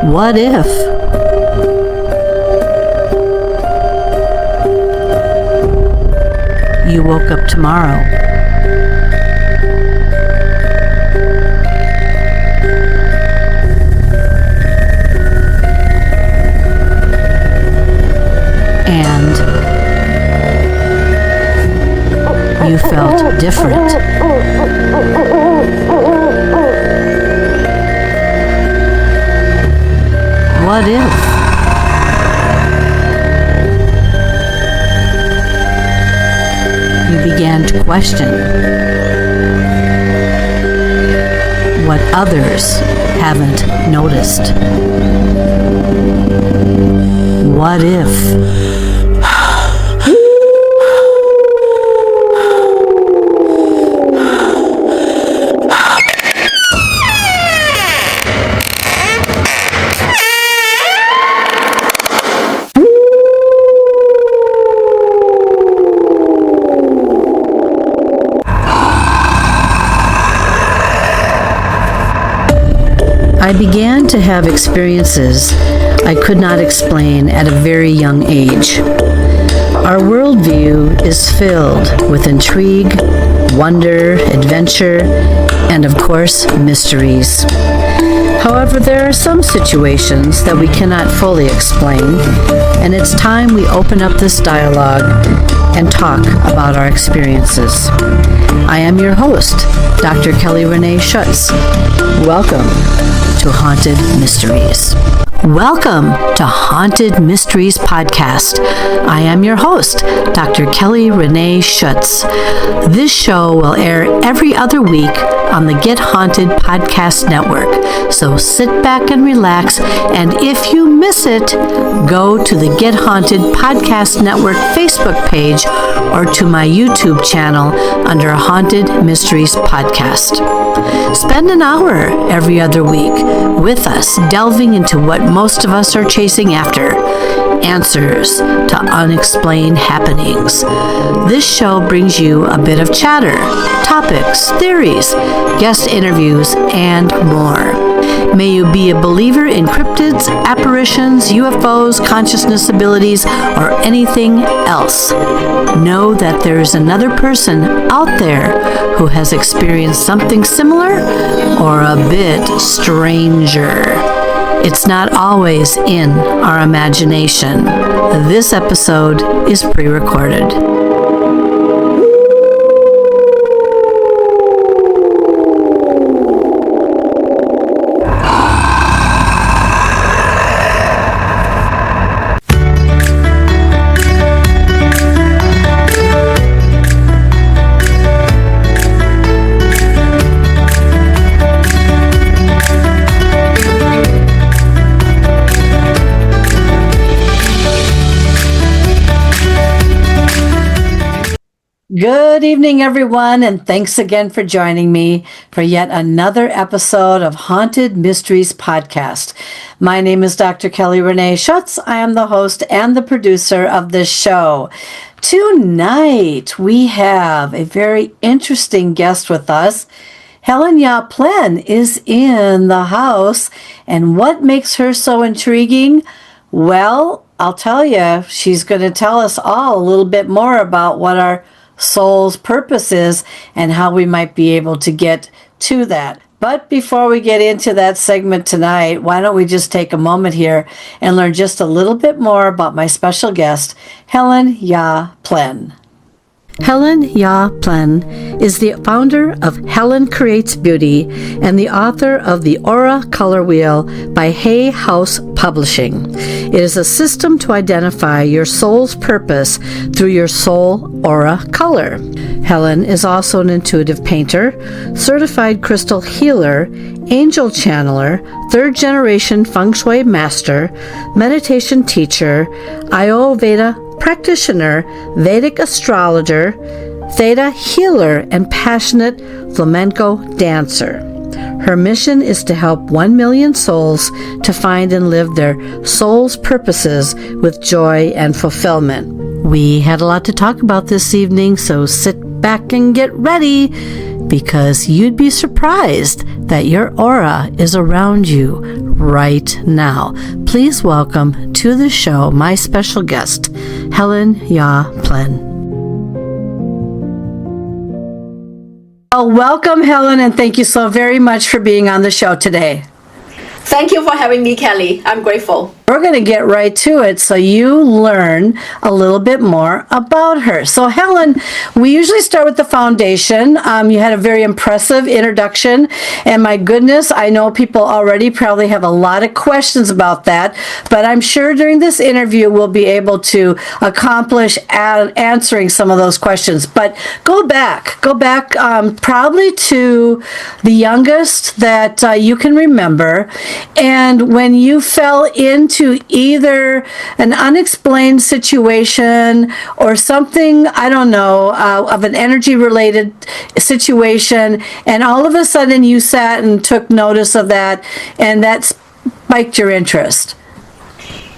What if? You woke up tomorrow and you felt different. What if? You began to question what others haven't noticed. What if? I began to have experiences I could not explain at a very young age. Our worldview is filled with intrigue, wonder, adventure, and of course, mysteries. However, there are some situations that we cannot fully explain, and it's time we open up this dialogue and talk about our experiences. I am your host, Dr. Kelly Renee Schutz. Welcome to Haunted Mysteries. Welcome to Haunted Mysteries Podcast. I am your host, Dr. Kelly Renee Schutz. This show will air every other week on the Get Haunted Podcast Network. So sit back and relax, and if you miss it, go to the Get Haunted Podcast Network Facebook page or to my YouTube channel under Haunted Mysteries Podcast. Spend an hour every other week with us, delving into what most of us are chasing after, answers to unexplained happenings. This show brings you a bit of chatter, topics, theories, guest interviews, and more. May you be a believer in cryptids, apparitions, UFOs, consciousness abilities, or anything else. Know that there is another person out there who has experienced something similar or a bit stranger. It's not always in our imagination. This episode is pre-recorded. Good evening, everyone, and thanks again for joining me for yet another episode of Haunted Mysteries Podcast. My name is Dr. Kelly Renee Schutz. I am the host and the producer of this show. Tonight, we have a very interesting guest with us. Helen Ye Plehn is in the house, and what makes her so intriguing? Well, I'll tell you, she's going to tell us all a little bit more about what our soul's purpose is and how we might be able to get to that. But before we get into that segment tonight, why don't we just take a moment here and learn just a little bit more about my special guest, Helen Ye Plehn. Helen Ye Plehn is the founder of Helen Creates Beauty and the author of The Aura Color Wheel by Hay House Publishing. It is a system to identify your soul's purpose through your soul aura color. Helen is also an intuitive painter, certified crystal healer, angel channeler, third-generation feng shui master, meditation teacher, Ayurveda practitioner, Vedic astrologer, theta healer, and passionate flamenco dancer. Her mission is to help 1 million souls to find and live their soul's purposes with joy and fulfillment. We had a lot to talk about this evening, so sit back and get ready, because you'd be surprised that your aura is around you right now. Please welcome to the show my special guest, Helen Ye Plehn. Well, welcome, Helen, and thank you so very much for being on the show today. Thank you for having me, Kelly. I'm grateful. We're going to get right to it so you learn a little bit more about her. So, Helen, we usually start with the foundation. You had a very impressive introduction, and my goodness, I know people already probably have a lot of questions about that, but I'm sure during this interview we'll be able to accomplish answering some of those questions. But go back probably to the youngest that you can remember, and when you fell into either an unexplained situation or something, I don't know, of an energy related situation, and all of a sudden you sat and took notice of that, and that spiked your interest.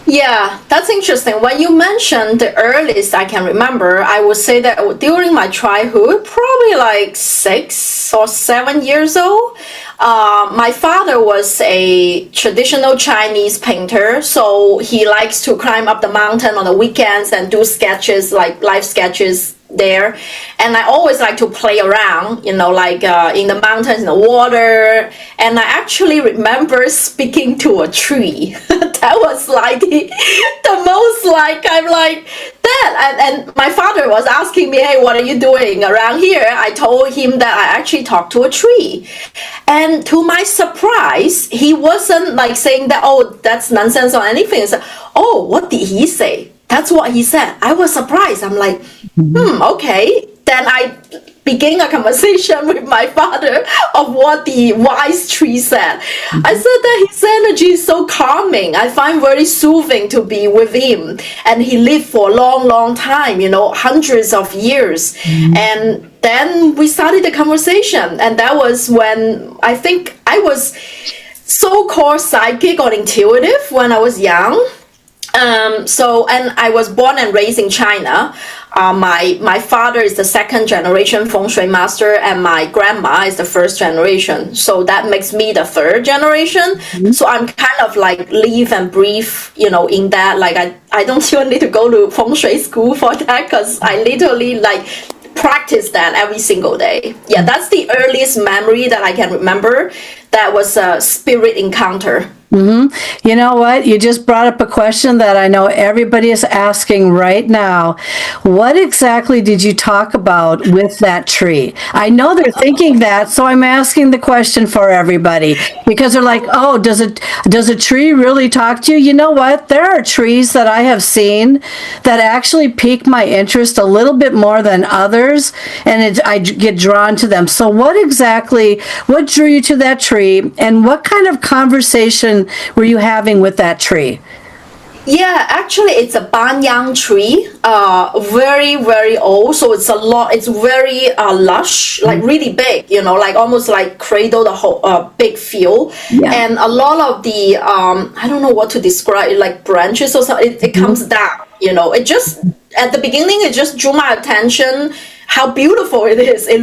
Yeah, that's interesting. When you mentioned the earliest I can remember, I would say that during my childhood, probably like 6 or 7 years old, my father was a traditional Chinese painter, so he likes to climb up the mountain on the weekends and do sketches, like life sketches there. And I always like to play around, like in the mountains, in the water. And I actually remember speaking to a tree. That was like the most, like, I'm like that. And my father was asking me, hey, what are you doing around here? I told him that I actually talked to a tree. And to my surprise, he wasn't like saying that, oh, that's nonsense or anything. He said, oh, what did he say? That's what he said. I was surprised. I'm like, okay. Then I began a conversation with my father of what the wise tree said. I said that his energy is so calming. I find very soothing to be with him. And he lived for a long, long time, hundreds of years. And then we started the conversation. And that was when I think I was so-called psychic or intuitive when I was young. And I was born and raised in China. My father is the second generation feng shui master, and my grandma is the first generation. So that makes me the third generation. So I'm kind of like live and breathe, in that. Like I don't even need to go to feng shui school for that, because I literally like practice that every single day. Yeah, that's the earliest memory that I can remember. That was a spirit encounter. You know what? You just brought up a question that I know everybody is asking right now. What exactly did you talk about with that tree? I know they're thinking that, so I'm asking the question for everybody, because they're like, oh, does a tree really talk to you? You know what? There are trees that I have seen that actually pique my interest a little bit more than others, and I get drawn to them. So what drew you to that tree, and what kind of conversation were you having with that tree? Yeah, actually it's a banyan tree, very, very old. So it's very lush, like really big, like almost like cradle the whole big field. Yeah. And a lot of the, I don't know what to describe it, like branches or something, it comes down, it just, at the beginning, it just drew my attention how beautiful it is. It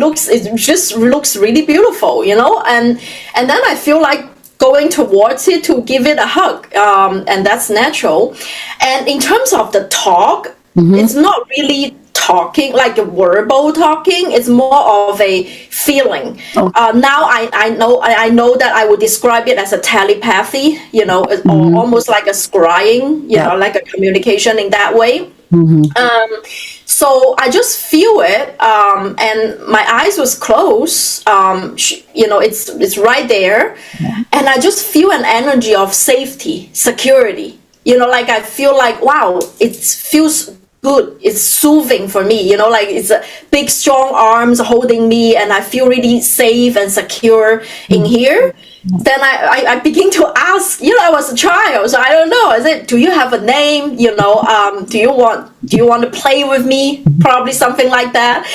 just looks really beautiful, and then I feel like going towards it to give it a hug, and that's natural. And in terms of the talk, it's not really talking, like a verbal talking. It's more of a feeling. Now I know that I would describe it as a telepathy, or almost like a scrying, like a communication in that way. So I just feel it, and my eyes was closed. It's right there, and I just feel an energy of safety, security. Like I feel like, wow, it feels good. It's soothing for me. Like it's a big, strong arms holding me, and I feel really safe and secure in here. Then I begin to ask, I was a child, so I don't know. Do you have a name? Do you want to play with me? Probably something like that.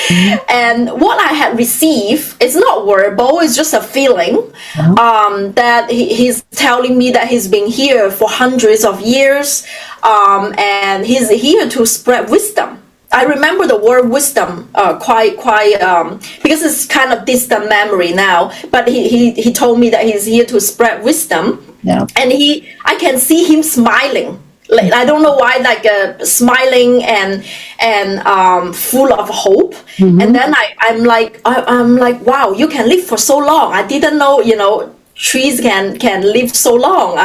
And what I had received, it's not verbal, it's just a feeling, that he's telling me that he's been here for hundreds of years, and he's here to spread wisdom. I remember the word wisdom quite because it's kind of distant memory now. But he told me that he's here to spread wisdom. Yeah. And I can see him smiling. Like, I don't know why, like smiling and full of hope. And then I'm like, wow, you can live for so long. I didn't know, trees can live so long.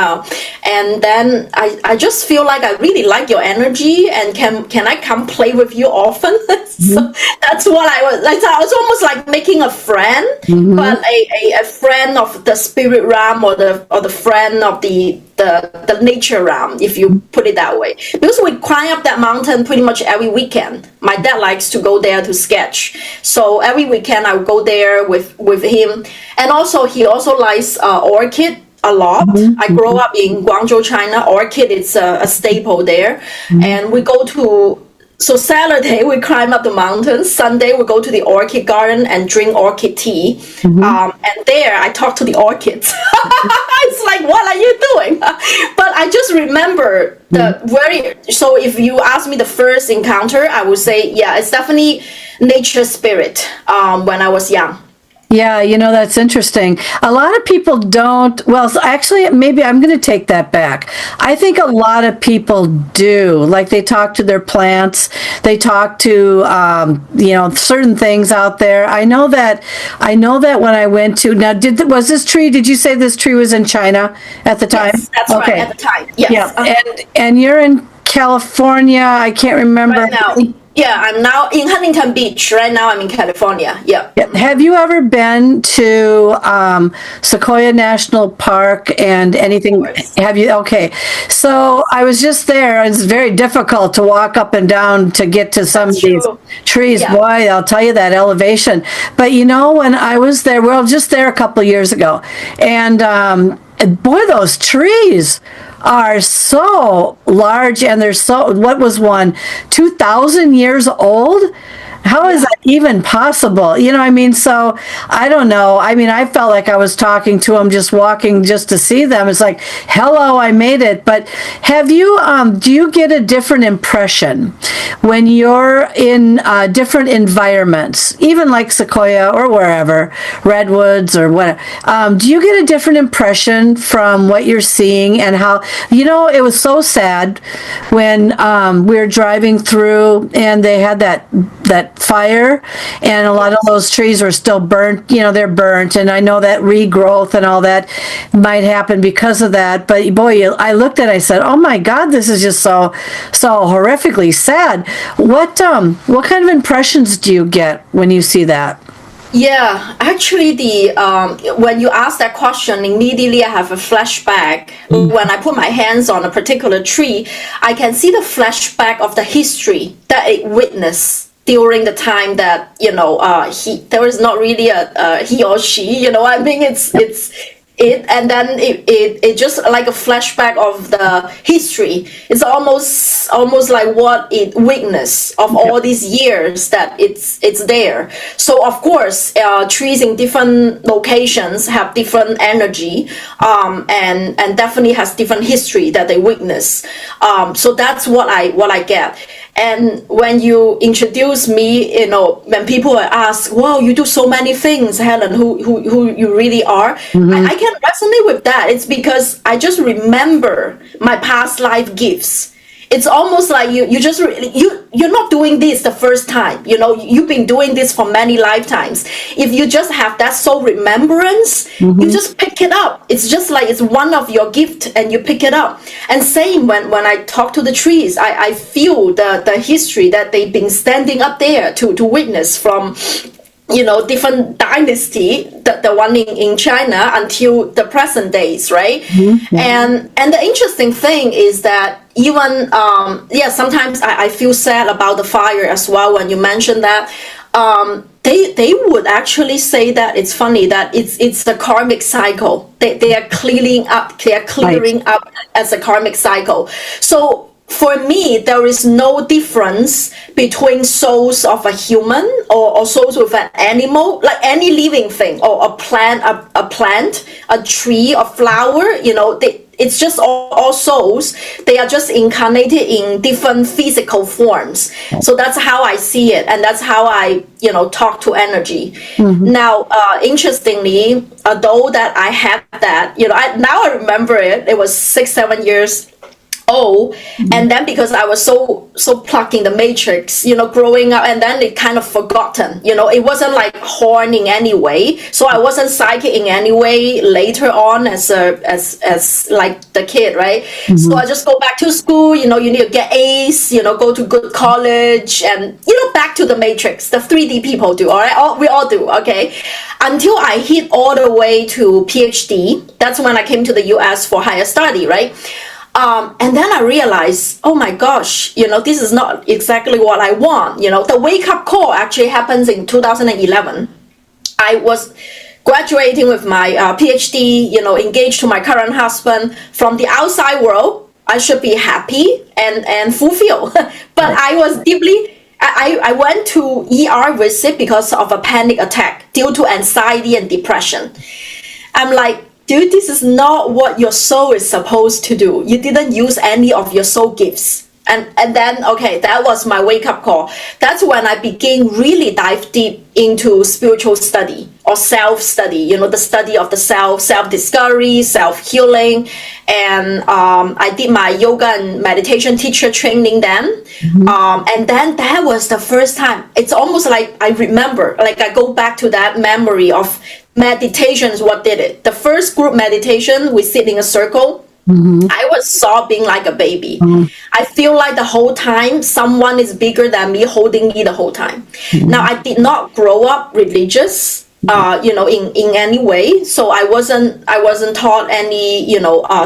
And then I just feel like I really like your energy, and can I come play with you often? So that's what I was almost like making a friend, but a friend of the spirit realm, or the friend of the nature realm, if you put it that way. Because we climb up that mountain pretty much every weekend. My dad likes to go there to sketch, so every weekend I would go there with him. And also he also likes orchid a lot. I grew up in Guangzhou, China. Orchid is a staple there. And we go to, so Saturday we climb up the mountain. Sunday we go to the orchid garden and drink orchid tea. And there I talk to the orchids. It's like, what are you doing? But I just remember so if you ask me the first encounter, I would say, yeah, it's definitely nature spirit when I was young. Yeah, that's interesting. A lot of people don't, well, actually, maybe I'm going to take that back. I think a lot of people do. Like, they talk to their plants, they talk to, certain things out there. I know that when I went to, now, was this tree, did you say this tree was in China at the time? Yes, that's right, at the time, yes. Yeah, and you're in California, I can't remember. Right now. Yeah, I'm now in Huntington Beach. Right now I'm in California. Yeah. Have you ever been to Sequoia National Park and anything? Have you? Okay. So I was just there. It's very difficult to walk up and down to get to some of these trees. Yeah. Boy, I'll tell you that elevation. But when I was there, just there a couple of years ago. And boy, those trees are so large, and they're what was one, 2,000 years old? How is that even possible? So I don't know. I felt like I was talking to them, just walking just to see them. It's like, hello, I made it. But have you, do you get a different impression when you're in different environments, even like Sequoia or wherever, redwoods or whatever? Do you get a different impression from what you're seeing and how, it was so sad when we were driving through and they had that fire, and a lot of those trees were still burnt, they're burnt, and I know that regrowth and all that might happen because of that. But boy, I looked at it, I said, oh my God, this is just so horrifically sad. What kind of impressions do you get when you see that? Yeah, actually, when you ask that question, immediately I have a flashback. When I put my hands on a particular tree, I can see the flashback of the history that it witnessed during the time that there is not really a he or she. It's and then it just like a flashback of the history. It's almost like what it witnessed of all these years that it's there. So of course, trees in different locations have different energy, and definitely has different history that they witness. So that's what I get. And when you introduce me, when people ask, wow, you do so many things, Helen, who you really are, I can resonate with that. It's because I just remember my past life gifts. It's almost like you're not doing this the first time. You've been doing this for many lifetimes. If you just have that soul remembrance, you just pick it up. It's just like it's one of your gift, and you pick it up. And same when I talk to the trees, I feel the history that they've been standing up there to witness from different dynasty, the one in China until the present days, right? And the interesting thing is that even sometimes I feel sad about the fire as well. When you mention that, they would actually say that it's funny that it's the karmic cycle. They are clearing up. They are clearing up as a karmic cycle. So for me, there is no difference between souls of a human or souls of an animal, like any living thing, or a plant, a tree, a flower. it's just all souls. They are just incarnated in different physical forms. So that's how I see it, and that's how I, talk to energy. Now, interestingly, although that I had that, now I remember it. It was 6-7 years old, and then because I was so plugged in the matrix, growing up, and then it kind of forgotten, it wasn't like horn in any way, so I wasn't psychic in any way later on as like the kid, right? So I just go back to school, you need to get A's, go to good college, and back to the matrix. The 3D people do, all right? We all do, okay? Until I hit all the way to PhD. That's when I came to the US for higher study, right? And then I realized, oh my gosh, this is not exactly what I want. The wake-up call actually happens in 2011. I was graduating with my PhD, engaged to my current husband. From the outside world, I should be happy and fulfilled. But I was deeply, I went to ER visit because of a panic attack due to anxiety and depression. I'm like, dude, this is not what your soul is supposed to do. You didn't use any of your soul gifts. And then, okay, that was my wake-up call. That's when I began really dive deep into spiritual study or self-study, the study of the self-discovery, self-healing. And I did my yoga and meditation teacher training then. And then that was the first time. It's almost like I remember, like I go back to that memory of meditations. What did it? The first group meditation, we sit in a circle. I was sobbing like a baby. I feel like the whole time someone is bigger than me holding me the whole time. Now, I did not grow up religious, in any way. So I wasn't taught any,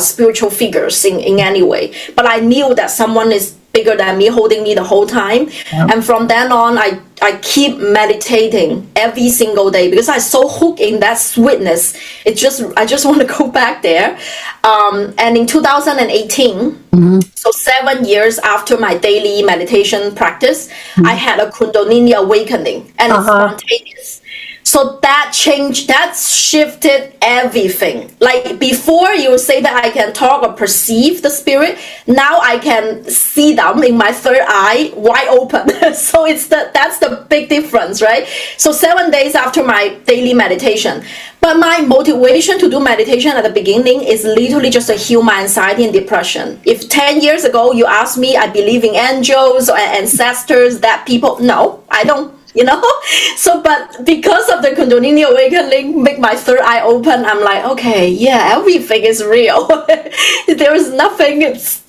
spiritual figures in any way. But I knew that someone is bigger than me holding me the whole time. And from then on, I keep meditating every single day because I'm so hooked in that sweetness. I just want to go back there. And in 2018, so 7 years after my daily meditation practice, I had a Kundalini awakening, and it's spontaneous. So that changed, that shifted everything. Like before, you would say that I can talk or perceive the spirit. Now I can see them in my third eye, wide open. So that's the big difference, right? So 7 days after my daily meditation. But my motivation to do meditation at the beginning is literally just to heal my anxiety and depression. If 10 years ago you asked me, I believe in angels or ancestors, that people, no, I don't. So but because of the Kundalini awakening make my third eye open, I'm like, okay, yeah, everything is real. There is nothing, it's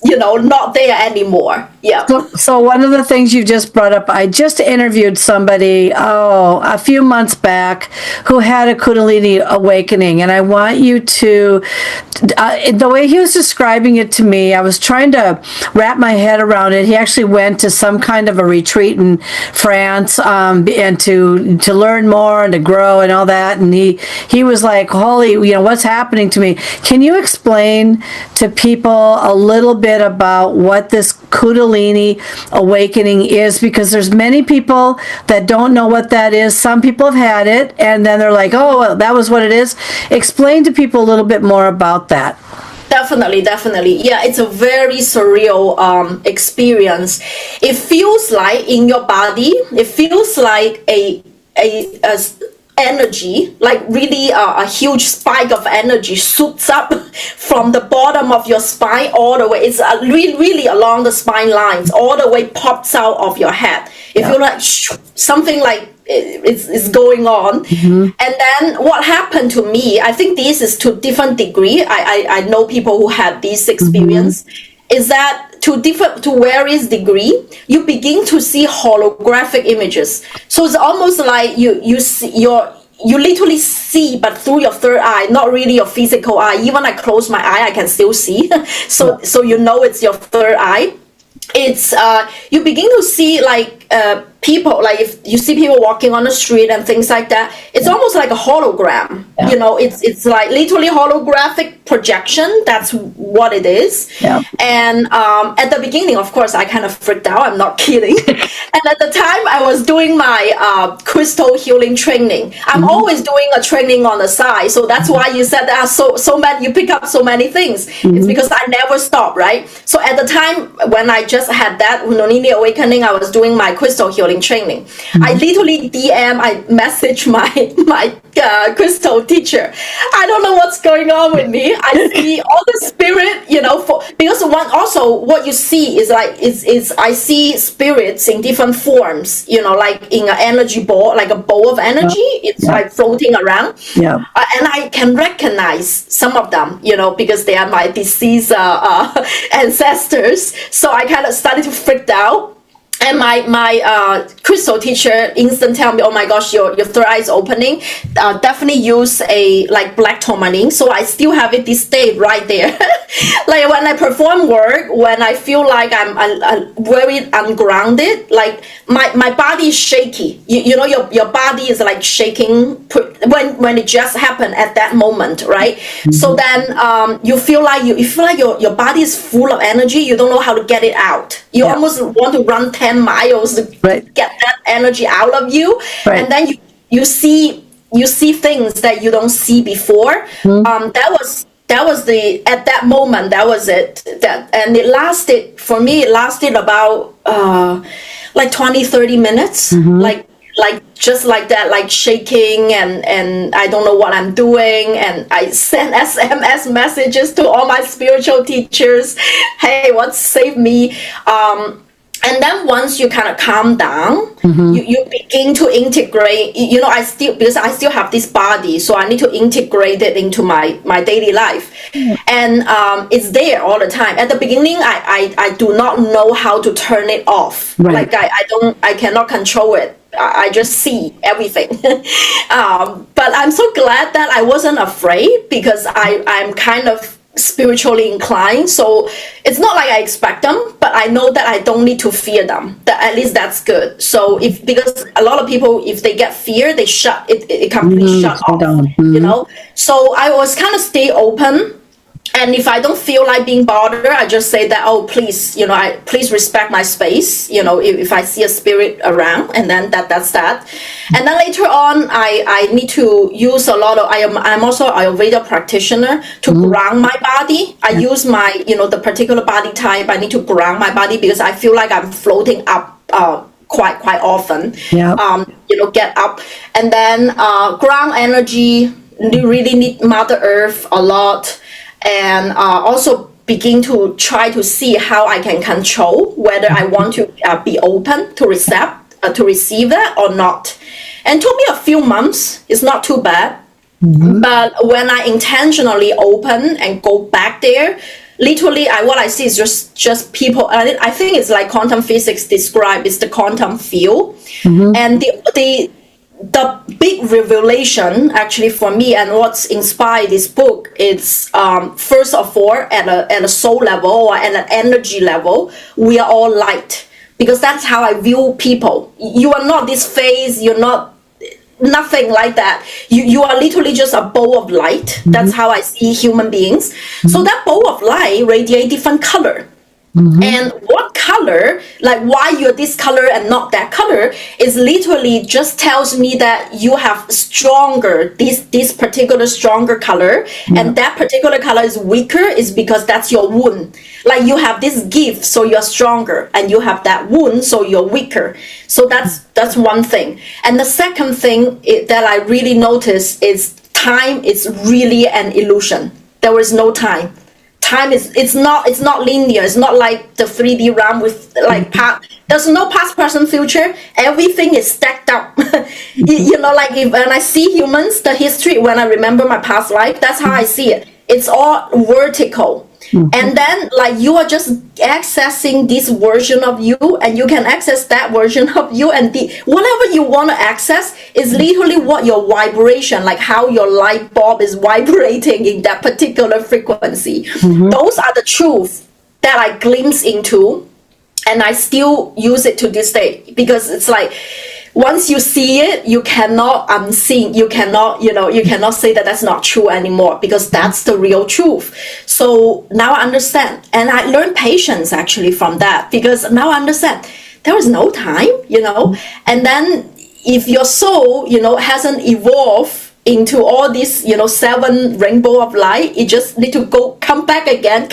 not there anymore. Yeah. So one of the things you just brought up, I just interviewed somebody, a few months back who had a Kundalini awakening. And I want you to, the way he was describing it to me, I was trying to wrap my head around it. He actually went to some kind of a retreat in France, and to learn more and to grow and all that. And he was like, holy, what's happening to me? Can you explain to people a little bit about what this Kundalini awakening is? Because there's many people that don't know what that is. Some people have had it and then they're like, oh, well, that was what it is. Explain to people a little bit more about that. Definitely. Yeah, it's a very surreal experience. It feels like in your body, it feels like a energy, like really a huge spike of energy shoots up from the bottom of your spine all the way. It's really along the spine lines, all the way pops out of your head. It feels like something like it's going on. And then what happened to me, I think this is to different degree. I know people who had this experience, is that to various degree, you begin to see holographic images. So it's almost like you literally see, but through your third eye, not really your physical eye. Even I close my eye, I can still see. So it's your third eye. It's you begin to see like people, like if you see people walking on the street and things like that, it's almost like a hologram. Yeah. You know, it's like literally holographic projection. That's what it is. Yeah. And at the beginning, of course, I kind of freaked out. I'm not kidding. And at the time, I was doing my crystal healing training. I'm always doing a training on the side. So that's why you said that so many, you pick up so many things. It's because I never stop, right? So at the time when I just had that Kundalini awakening, I was doing my crystal healing training. I literally I message my crystal teacher. I don't know what's going on with me. I see all the spirit, you know, because what you see is like is I see spirits in different forms, you know, like in an energy ball, like a ball of energy. It's like floating around. Yeah. And I can recognize some of them, you know, because they are my deceased ancestors. So I kind of started to freak out. And my crystal teacher instant tell me, oh my gosh, your third eye is opening. Definitely use a like black tourmaline. So I still have it this day right there. Like when I perform work, when I feel like I'm very ungrounded, like my body is shaky. You know, your body is like shaking when it just happened at that moment, right? So then you feel like your body is full of energy. You don't know how to get it out. You almost want to run 10 miles to get that energy out of you. And then you see things that you don't see before. That was the, at that moment, that was it. And it lasted, for me, it lasted about like 20-30 minutes. Like just like that, like shaking and I don't know what I'm doing. And I sent SMS messages to all my spiritual teachers. Hey, what saved me? And then once you kind of calm down, you begin to integrate, you know, because I still have this body, so I need to integrate it into my daily life. And it's there all the time. At the beginning, I do not know how to turn it off. Like I cannot control it. I just see everything. But I'm so glad that I wasn't afraid, because I'm kind of spiritually inclined, so it's not like I expect them, but I know that I don't need to fear them. That at least that's good. So because a lot of people, if they get fear, they shut it completely shut off. You know, so I was kind of stay open. And if I don't feel like being bothered, I just say that, oh, please, you know, please respect my space, you know, if I see a spirit around, and then that's that. And then later on, I need to use a lot of, I'm also an Ayurveda practitioner to ground my body. I use my, you know, the particular body type. I need to ground my body because I feel like I'm floating up quite often. You know, get up. And then ground energy, you really need Mother Earth a lot. And also begin to try to see how I can control whether I want to be open to receive that or not. And it took me a few months. It's not too bad. But when I intentionally open and go back there, literally what I see is just people. I think it's like quantum physics described. It's the quantum field. And the big revelation actually for me, and what's inspired this book, is first of all, at a soul level or at an energy level, we are all light, because that's how I view people. You are not this phase, you're not nothing like that. You are literally just a ball of light. That's how I see human beings. So that ball of light radiate different color. And what color, like why you're this color and not that color, is literally just tells me that you have stronger, this particular stronger color, and that particular color is weaker, is because that's your wound. Like you have this gift, so you're stronger, and you have that wound, so you're weaker. So that's one thing. And the second thing that I really notice is time is really an illusion. There is no time. Time is it's not linear. It's not like the 3D realm with like there's no past, present, future. Everything is stacked up. You know, like when I see humans, the history, when I remember my past life, that's how I see it. It's all vertical. And then like you are just accessing this version of you, and you can access that version of you, and whatever you want to access is literally what your vibration, like how your light bulb is vibrating in that particular frequency. Those are the truth that I glimpse into. And I still use it to this day, because it's like, once you see it, you cannot unsee. You cannot, you cannot say that that's not true anymore, because that's the real truth. So now I understand. And I learned patience actually from that, because now I understand there is no time, and then if your soul, hasn't evolved into all this, 7 rainbow of light, you just need to come back again,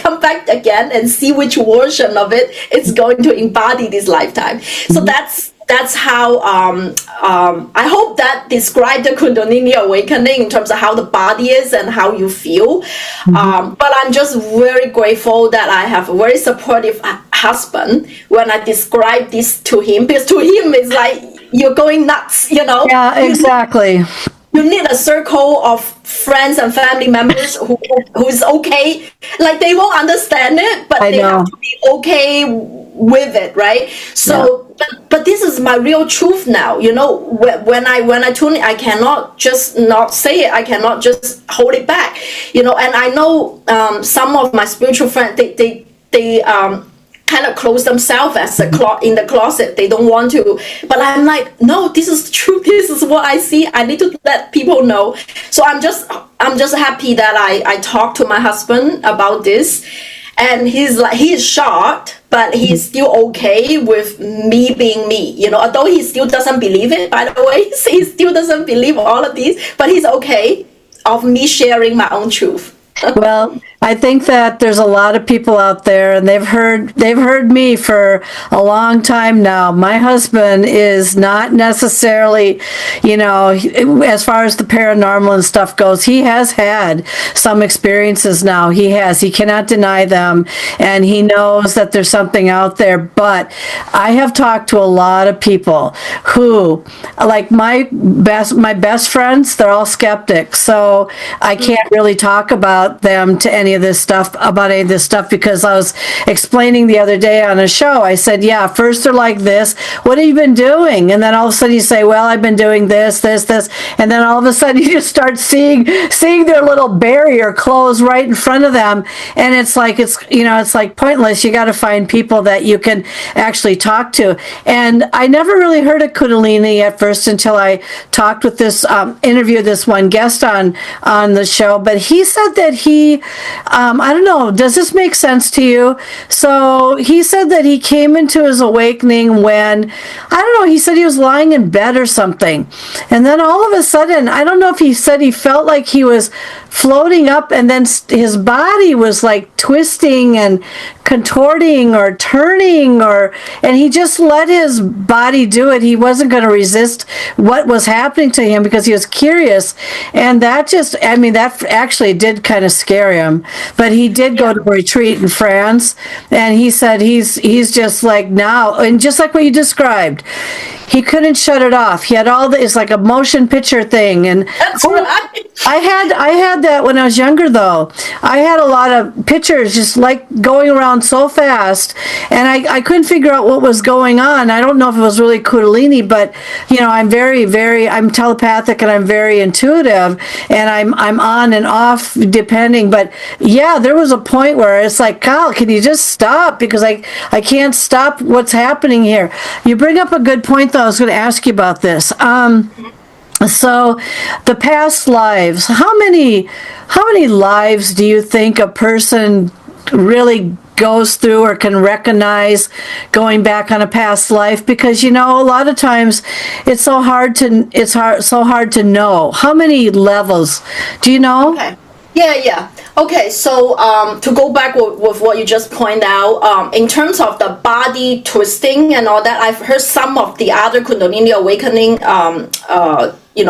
and see which version of it it's going to embody this lifetime. So that's how I hope that described the Kundalini awakening in terms of how the body is and how you feel. But I'm just very grateful that I have a very supportive husband when I describe this to him, because to him it's like, you're going nuts, Yeah, exactly. You need a circle of friends and family members who's okay. Like, they won't understand it, but they have to be okay with it, right? So, but this is my real truth now. When I tune in, I cannot just not say it. I cannot just hold it back. And I know some of my spiritual friends, they kind of close themselves as in the closet. They don't want to, but I'm like, no, this is true. This is what I see. I need to let people know. So I'm just happy that I talked to my husband about this, and he's shocked, but he's still okay with me being me. Although he still doesn't believe it, by the way, he still doesn't believe all of these, but he's okay of me sharing my own truth. Well, I think that there's a lot of people out there, and they've heard me for a long time now. My husband is not necessarily, as far as the paranormal and stuff goes, he has had some experiences now. He cannot deny them, and he knows that there's something out there. But I have talked to a lot of people who, like my best friends, they're all skeptics. So I can't really talk about them to any of this stuff, because I was explaining the other day on a show. I said, yeah, first they're like this, what have you been doing? And then all of a sudden you say, well, I've been doing this, and then all of a sudden you just start seeing their little barrier close right in front of them, and it's like pointless. You got to find people that you can actually talk to. And I never really heard of Kundalini at first until I talked with this interviewed this one guest on the show, but he said that he, I don't know, does this make sense to you? So he said that he came into his awakening when, I don't know, he said he was lying in bed or something. And then all of a sudden, I don't know if he said he felt like he was floating up, and then his body was like twisting and contorting or turning, and he just let his body do it. He wasn't going to resist what was happening to him because he was curious. And that actually did kind of scare him. But he did go to a retreat in France, and he said he's just like now, and just like what you described, he couldn't shut it off. He had it's like a motion picture thing. And that's right. I had that when I was younger, though. I had a lot of pictures just like going around so fast, and I couldn't figure out what was going on. I don't know if it was really Kundalini, but I'm I'm telepathic, and I'm very intuitive, and I'm on and off depending. But yeah, there was a point where it's like, Kyle, can you just stop? Because I can't stop what's happening here. You bring up a good point, though. I was going to ask you about this. So the past lives, how many lives do you think a person really goes through or can recognize going back on a past life? Because a lot of times it's so hard to know. How many levels do you know? Okay. Yeah. Okay, so to go back with what you just pointed out, in terms of the body twisting and all that, I've heard some of the other Kundalini awakening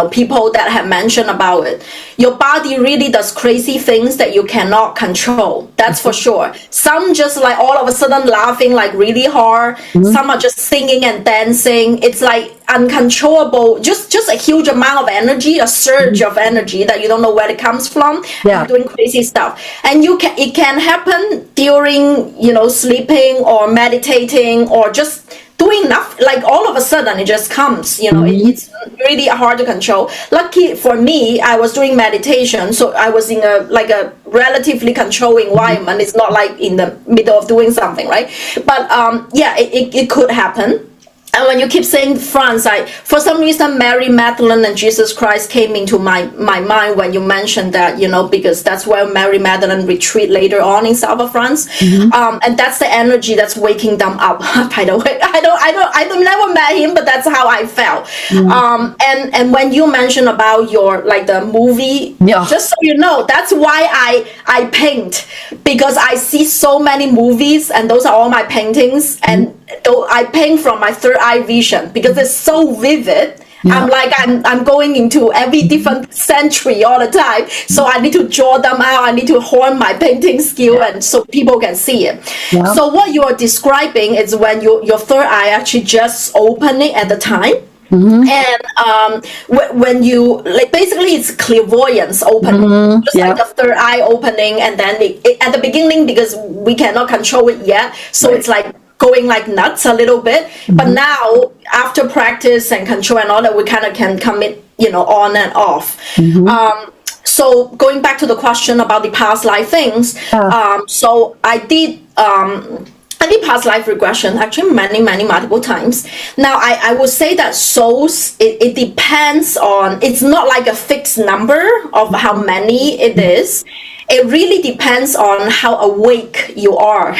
people that have mentioned about it. Your body really does crazy things that you cannot control. That's for sure. Some just like all of a sudden laughing like really hard. Mm-hmm. Some are just singing and dancing. It's like uncontrollable, just a huge amount of energy, a surge of energy that you don't know where it comes from. Yeah. You're doing crazy stuff. And it can happen during, sleeping or meditating or just doing nothing, like all of a sudden it just comes, it's really hard to control. Lucky for me, I was doing meditation, so I was in a relatively controlled environment. It's not like in the middle of doing something, right? But it could happen. And when you keep saying France, for some reason, Mary Magdalene and Jesus Christ came into my mind when you mentioned that, because that's where Mary Magdalene retreat later on in south of France. And that's the energy that's waking them up, by the way. I don't never met him, but that's how I felt. And when you mentioned about your, like the movie, just so you know, that's why I paint, because I see so many movies and those are all my paintings. And though I paint from my third eye vision because it's so vivid. I'm going into every different century all the time, so I need to draw them out. I need to hone my painting skill, and so people can see it. So what you are describing is when your third eye actually just opening at the time. And when you, like, basically it's clairvoyance opening, just like the third eye opening, and then at the beginning, because we cannot control it yet, so it's like going like nuts a little bit. But now after practice and control and all that, we kind of can commit, on and off. So going back to the question about the past life things, so I did past life regression actually multiple times. Now I would say that souls, it depends on, it's not like a fixed number of how many it is. It really depends on how awake you are.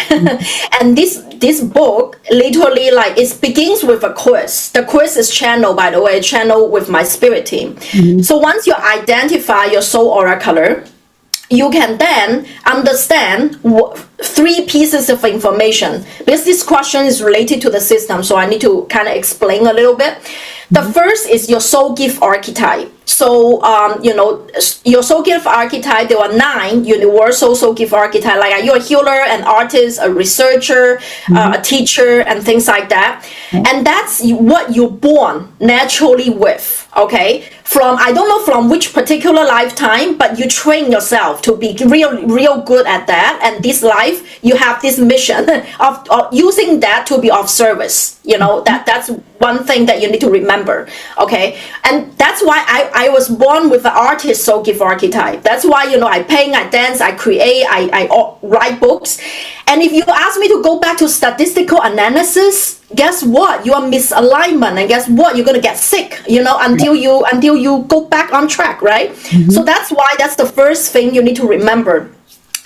And this book literally, like, it begins with a quiz. The quiz is channeled, by the way, channeled with my spirit team. So once you identify your soul aura color, you can then understand three pieces of information, because this question is related to the system, so I need to kind of explain a little bit. The first is your soul gift archetype. So, your soul gift archetype, there are 9 universal soul gift archetype. Like, are you a healer, an artist, a researcher, a teacher, and things like that. And that's what you're born naturally with, okay? I don't know from which particular lifetime, but you train yourself to be real good at that. And this life, you have this mission of using that to be of service. That's one thing that you need to remember, okay? And that's why I was born with the artist soul gift archetype. That's why, I paint, I dance, I create, I write books. And if you ask me to go back to statistical analysis, guess what? You are misalignment, and guess what? You're gonna get sick, until you go back on track, right? So that's why that's the first thing you need to remember.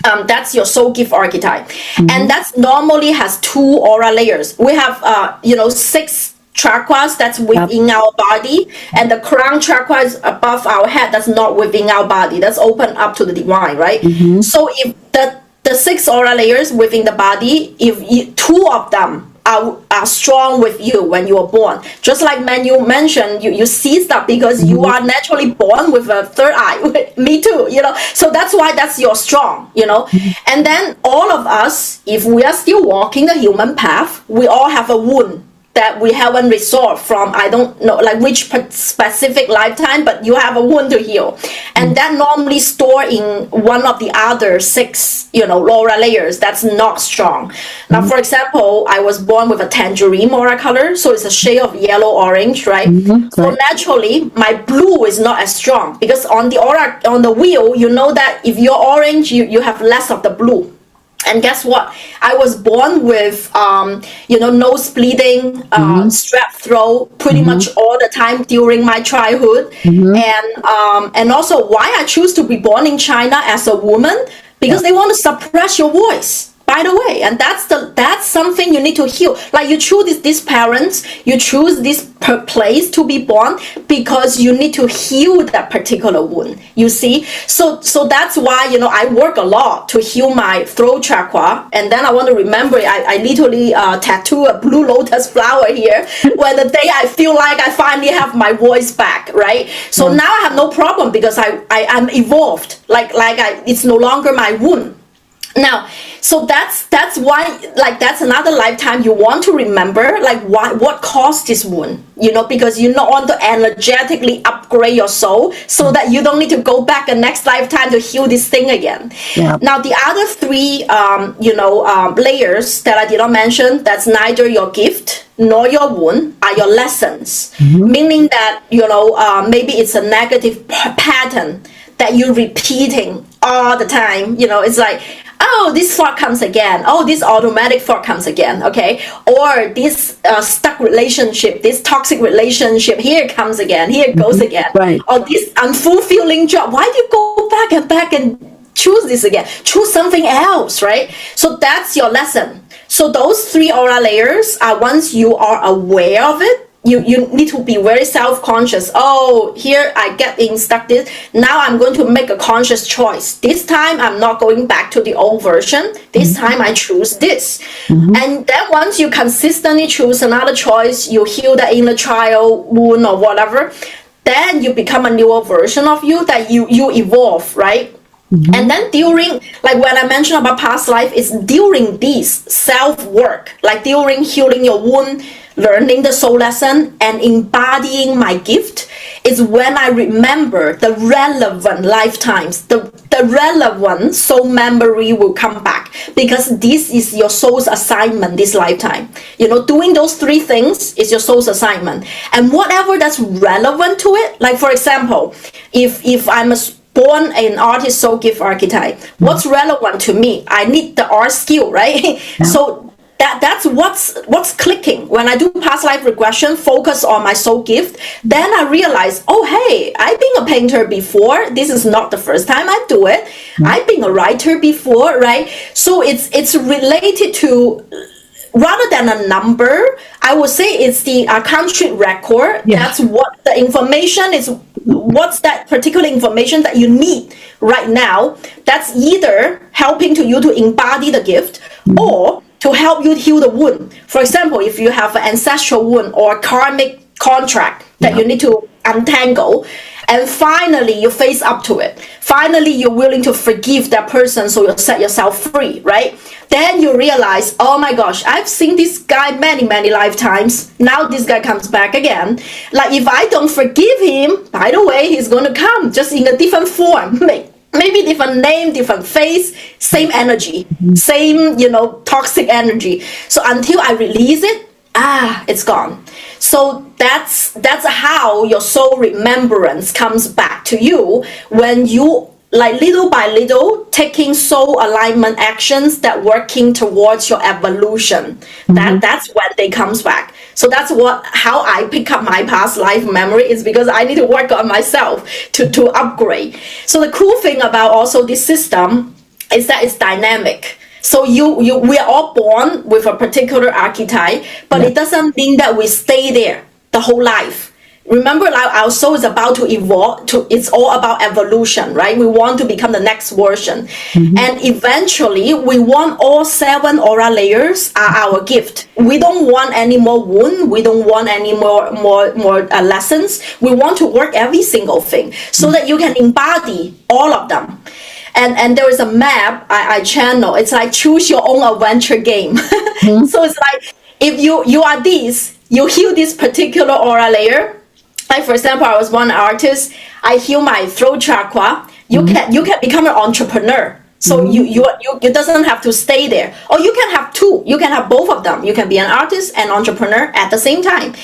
That's your soul gift archetype, and that's normally has 2 aura layers. We have 6 chakras that's within our body, and the crown chakra is above our head, that's not within our body, that's open up to the divine, right? So if the 6 aura layers within the body, if 2 of them are strong with you when you were born, just like you mentioned, you see stuff because you are naturally born with a third eye. Me too, so that's why that's your strong, and then all of us, if we are still walking the human path, we all have a wound that we haven't resolved from, I don't know, like which specific lifetime, but you have a wound to heal. And that normally stored in one of the other 6, aura layers that's not strong. Now, for example, I was born with a tangerine aura color, so it's a shade of yellow-orange, right? So naturally, my blue is not as strong, because on the aura, on the wheel, you know that if you're orange, you have less of the blue. And guess what? I was born with, nose bleeding, strep throat, pretty much all the time during my childhood. And also why I choose to be born in China as a woman, because they want to suppress your voice. By the way, and that's something you need to heal. Like, you choose these parents, you choose this place to be born because you need to heal that particular wound. You see, so that's why I work a lot to heal my throat chakra. And then I want to remember, I literally tattoo a blue lotus flower here. When the day I feel like I finally have my voice back, right? So now I have no problem because I am evolved. Like it's no longer my wound. Now, so that's why, like, that's another lifetime you want to remember, like, what caused this wound, because you don't want to energetically upgrade your soul so that you don't need to go back a next lifetime to heal this thing again. Yeah. Now, the other three, layers that I did not mention, that's neither your gift nor your wound, are your lessons. Meaning that, maybe it's a negative pattern that you're repeating all the time. It's like, oh, this thought comes again. Oh, this automatic thought comes again. Okay. Or this stuck relationship, this toxic relationship, here it comes again. Here it goes again. Right. Or this unfulfilling job. Why do you go back and choose this again? Choose something else, right? So that's your lesson. So those three aura layers are, once you are aware of it, you need to be very self-conscious. Oh, here I get stuck this. Now I'm going to make a conscious choice. This time I'm not going back to the old version. This time I choose this. And then once you consistently choose another choice, you heal the inner child wound or whatever, then you become a newer version of you, that you evolve, right? And then during, like when I mentioned about past life, it's during this self-work, like during healing your wound, learning the soul lesson, and embodying my gift, is when I remember the relevant lifetimes, the relevant soul memory will come back, because this is your soul's assignment this lifetime. Doing those three things is your soul's assignment. And whatever that's relevant to it, like for example, if I'm born an artist soul gift archetype, what's relevant to me? I need the art skill, right? Yeah. So that's what's clicking. When I do past life regression, focus on my soul gift, then I realize, oh hey, I've been a painter before. This is not the first time I do it. I've been a writer before, right? So it's related to, rather than a number, I would say it's the country record. Yeah. That's what the information is. What's that particular information that you need right now? That's either helping you to embody the gift, or to help you heal the wound. For example, if you have an ancestral wound or a karmic contract that you need to untangle, and finally you face up to it. Finally, you're willing to forgive that person, so you'll set yourself free, right? Then you realize, oh my gosh, I've seen this guy many, many lifetimes. Now this guy comes back again. Like, if I don't forgive him, by the way, he's going to come just in a different form. Maybe different name, different face, same energy, same, toxic energy. So until I release it, it's gone. So that's how your soul remembrance comes back to you, when you, like, little by little, taking soul alignment actions that working towards your evolution. That's when they comes back. So that's how I pick up my past life memory, is because I need to work on myself to upgrade. So the cool thing about also this system is that it's dynamic. So we are all born with a particular archetype, but it doesn't mean that we stay there the whole life. Remember, like, our soul is about to evolve. It's all about evolution, right? We want to become the next version. And eventually, we want all 7 aura layers are our gift. We don't want any more wound. We don't want any more lessons. We want to work every single thing so that you can embody all of them. And there is a map I channel. It's like choose your own adventure game. So it's like, if you are this, you heal this particular aura layer. Like, for example, I was one artist. I heal my throat chakra. You can become an entrepreneur. So you doesn't have to stay there. Or you can have two. You can have both of them. You can be an artist and entrepreneur at the same time.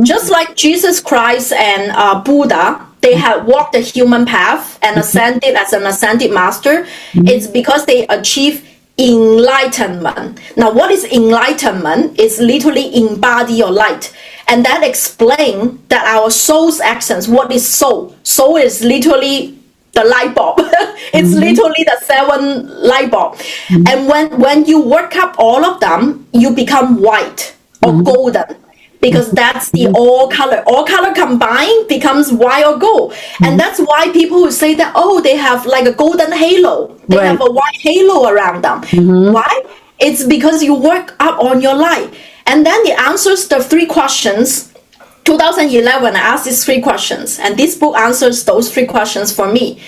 Just like Jesus Christ and Buddha, they have walked the human path and ascended as an ascended master. It's because they achieve enlightenment. Now, what is enlightenment? It's literally embody your light. And that explains that our soul's essence. What is soul? Soul is literally the light bulb. It's literally the 7 light bulb. And when you work up all of them, you become white or golden. Because that's the all color combined becomes white or gold. And that's why people who say that, oh, they have like a golden halo. They have a white halo around them. Why? It's because you work up on your light. And then it answers the 3 questions. 2011, I asked these 3 questions. And this book answers those 3 questions for me.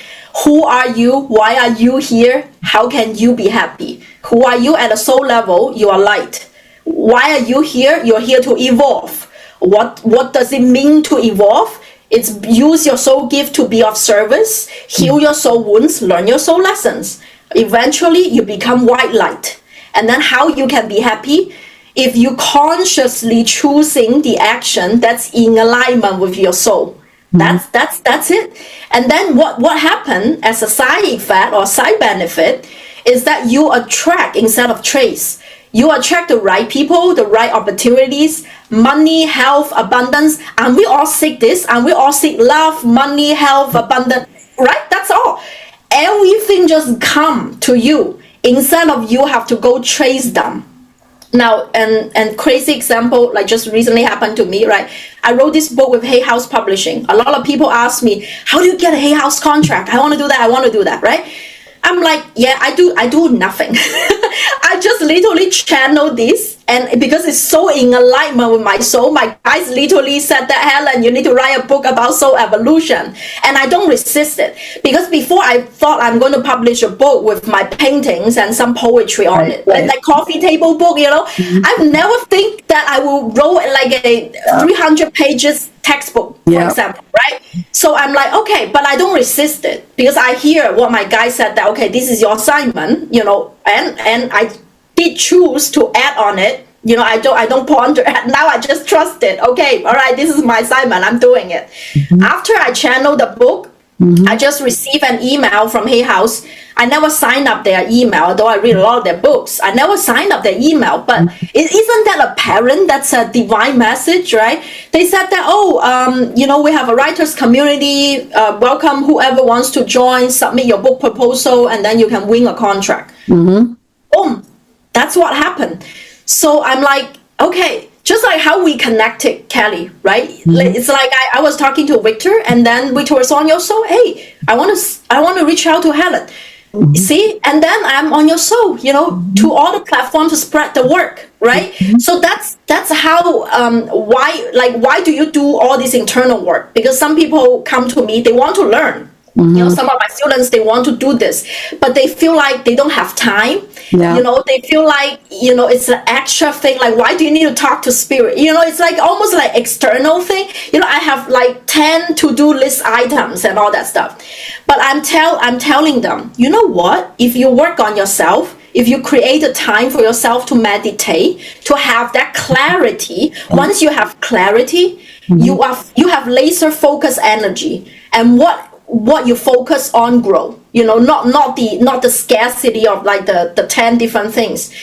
Who are you? Why are you here? How can you be happy? Who are you at a soul level? You are light. Why are you here? You're here to evolve. What does it mean to evolve? It's use your soul gift to be of service, heal your soul wounds, learn your soul lessons. Eventually, you become white light. And then how you can be happy? If you consciously choosing the action that's in alignment with your soul. That's it. And then what happened as a side effect or side benefit is that you attract instead of trace. You attract the right people, the right opportunities, money, health, abundance, and we all seek this, and we all seek love, money, health, abundance, right? That's all. Everything just come to you instead of you have to go chase them. Now, and crazy example, like just recently happened to me, right? I wrote this book with Hay House Publishing. A lot of people ask me, how do you get a Hay House contract? I want to do that, right? I'm like, yeah, I do nothing. I just literally channel this, and because it's so in alignment with my soul, my guys literally said that, Helen, you need to write a book about soul evolution. And I don't resist it, because before I thought I'm going to publish a book with my paintings and some poetry on it, like coffee table book, I've never think that I will write like a 300 pages textbook, for example, right? So I'm like, okay, but I don't resist it, because I hear what my guy said that, okay, this is your assignment, and I did choose to add on it. I don't ponder it. Now I just trust it. Okay, all right, this is my assignment. I'm doing it. After I channel the book, I just received an email from Hay House. I never signed up their email, though I read a lot of their books. I never signed up their email, but isn't that apparent? That's a divine message, right? They said that, we have a writers community. Welcome whoever wants to join, submit your book proposal, and then you can win a contract. Boom. That's what happened. So I'm like, okay, just like how we connected, Kelly, right? It's like I was talking to Victor, and then Victor was on your soul. Hey, I want to reach out to Helen. See, and then I'm on your soul, to all the platforms to spread the work, right? So that's how why do you do all this internal work? Because some people come to me, they want to learn. Some of my students, they want to do this, but they feel like they don't have time. They feel like, it's an extra thing. Like, why do you need to talk to spirit? It's like almost like external thing. I have like 10 to-do list items and all that stuff. But I'm telling them, you know what? If you work on yourself, if you create a time for yourself to meditate, to have that clarity, once you have clarity, you have laser focused energy, and what you focus on grow, not the scarcity of like the 10 different things.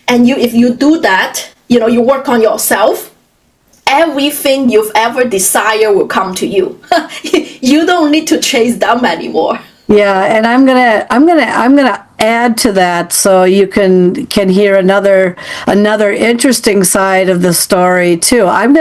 And if you do that, you work on yourself, everything you've ever desired will come to you. You don't need to chase them anymore. Yeah, and I'm gonna add to that so you can hear another interesting side of the story too. I'm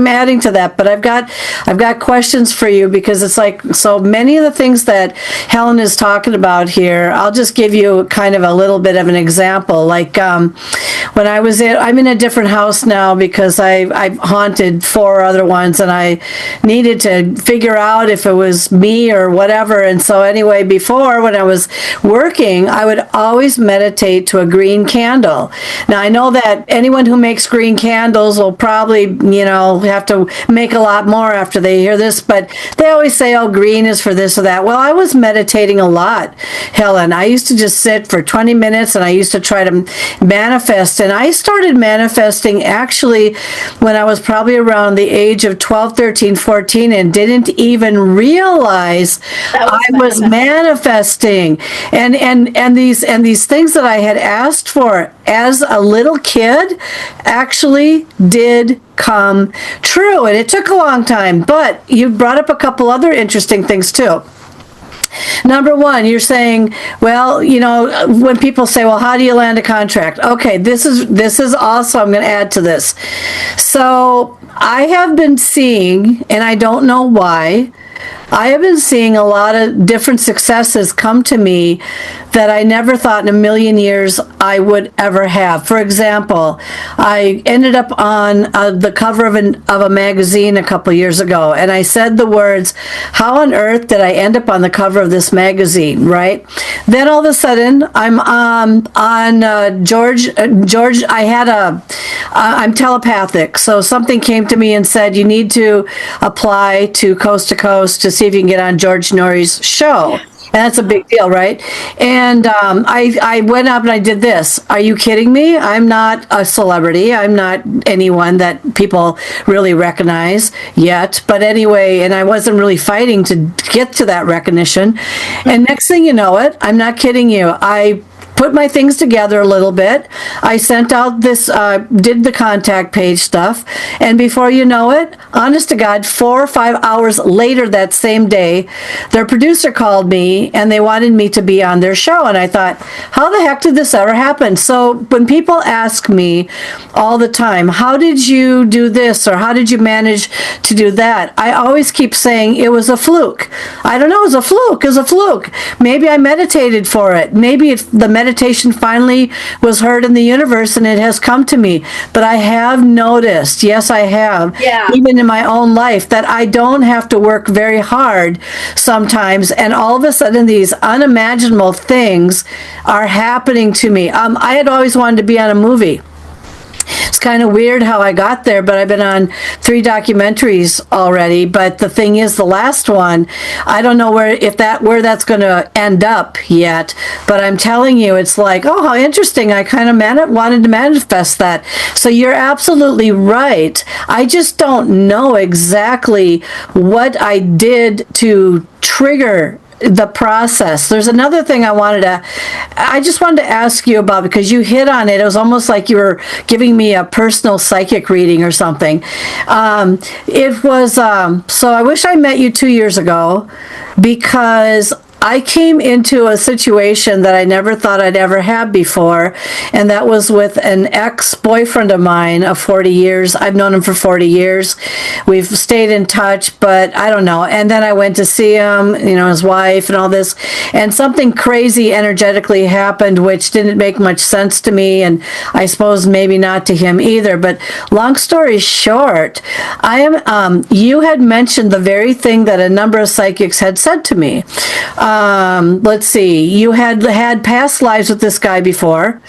adding to that, but I've got questions for you, because it's like so many of the things that Helen is talking about here. I'll just give you kind of a little bit of an example. Like when I'm in a different house now because I've haunted 4 other ones, and I needed to figure out if it was me or whatever. And so anyway, before, when I was working, I would always meditate to a green candle. Now, I know that anyone who makes green candles will probably, have to make a lot more after they hear this, but they always say, oh, green is for this or that. Well, I was meditating a lot, Helen. I used to just sit for 20 minutes, and I used to try to manifest. And I started manifesting actually when I was probably around the age of 12, 13, 14, and didn't even realize I was manifesting. And these things that I had asked for as a little kid actually did come true. And it took a long time, but you brought up a couple other interesting things too. Number one, you're saying, well, when people say, well, how do you land a contract? Okay, this is also, I'm going to add to this. So I have been seeing, and I don't know why, I have been seeing a lot of different successes come to me that I never thought in a million years I would ever have. For example, I ended up on the cover of a magazine a couple years ago, and I said the words, "How on earth did I end up on the cover of this magazine?" Right? Then all of a sudden, I'm on George. I'm telepathic, so something came to me and said, "You need to apply to Coast to see if you can get on George Norrie's show." And that's a big deal, right? And I went up and I did this. Are you kidding me? I'm not a celebrity. I'm not anyone that people really recognize yet. But anyway, and I wasn't really fighting to get to that recognition. And next thing you know it, I'm not kidding you, I put my things together a little bit. I sent out this, did the contact page stuff, and before you know it, honest to God, 4 or 5 hours later that same day, their producer called me and they wanted me to be on their show, and I thought, how the heck did this ever happen? So when people ask me all the time, how did you do this, or how did you manage to do that? I always keep saying it was a fluke. I don't know, it was a fluke, it was a fluke. Maybe I meditated for it. Maybe the meditation finally was heard in the universe and it has come to me. But I have noticed, yes, I have, even in my own life, that I don't have to work very hard sometimes, and all of a sudden these unimaginable things are happening to me. I had always wanted to be on a movie. It's kind of weird how I got there, but I've been on 3 documentaries already. But the thing is, the last one, I don't know where that's going to end up yet. But I'm telling you, it's like, oh, how interesting. I kind of wanted to manifest that. So you're absolutely right. I just don't know exactly what I did to trigger the process. There's another thing I just wanted to ask you about, because you hit on it. It was almost like you were giving me a personal psychic reading or something. It was, so I wish I met you 2 years ago, because I came into a situation that I never thought I'd ever have before, and that was with an ex-boyfriend of mine of 40 years. I've known him for 40 years. We've stayed in touch, but I don't know. And then I went to see him, his wife and all this, and something crazy energetically happened, which didn't make much sense to me, and I suppose maybe not to him either. But long story short, you had mentioned the very thing that a number of psychics had said to me. Let's see, you had past lives with this guy before,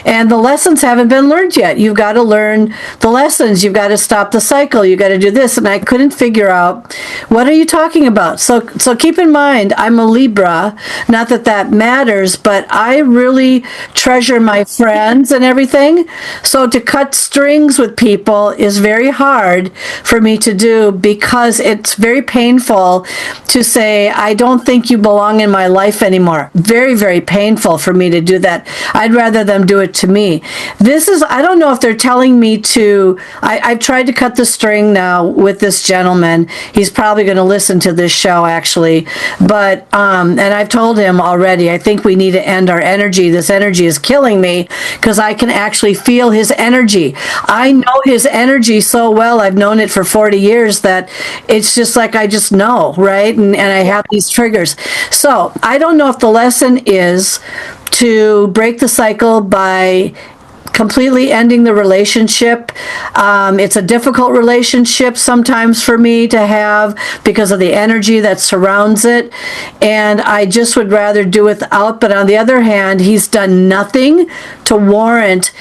and the lessons haven't been learned yet. You've got to learn the lessons. You've got to stop the cycle. You've got to do this. And I couldn't figure out, what are you talking about? So keep in mind, I'm a Libra. Not that that matters, but I really treasure my friends and everything. So to cut strings with people is very hard for me to do, because it's very painful to say, I don't think you belong in my life anymore. Very, very painful for me to do that. I'd rather them do it to me. I don't know if they're telling me to, I've tried to cut the string now with this gentleman. He's probably going to listen to this show, actually. But, and I've told him already, I think we need to end our energy. This energy is killing me, because I can actually feel his energy. I know his energy so well. I've known it for 40 years that it's just like I just know, right? And I have these triggers. So I don't know if the lesson is to break the cycle by completely ending the relationship. It's a difficult relationship sometimes for me to have, because of the energy that surrounds it, and I just would rather do without. But on the other hand, he's done nothing to warrant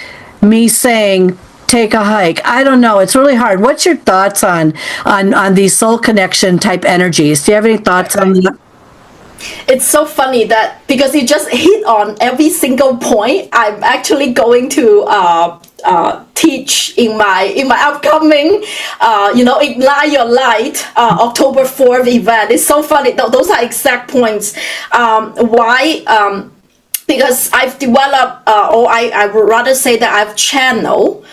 me saying, take a hike. I don't know. It's really hard. What's your thoughts on these soul connection type energies? Do you have any thoughts on that? It's so funny that, because you just hit on every single point, I'm actually going to teach in my upcoming Ignite Your Light October 4th event. It's so funny. Those are exact points. Why? Because I've developed, or I would rather say that I've channeled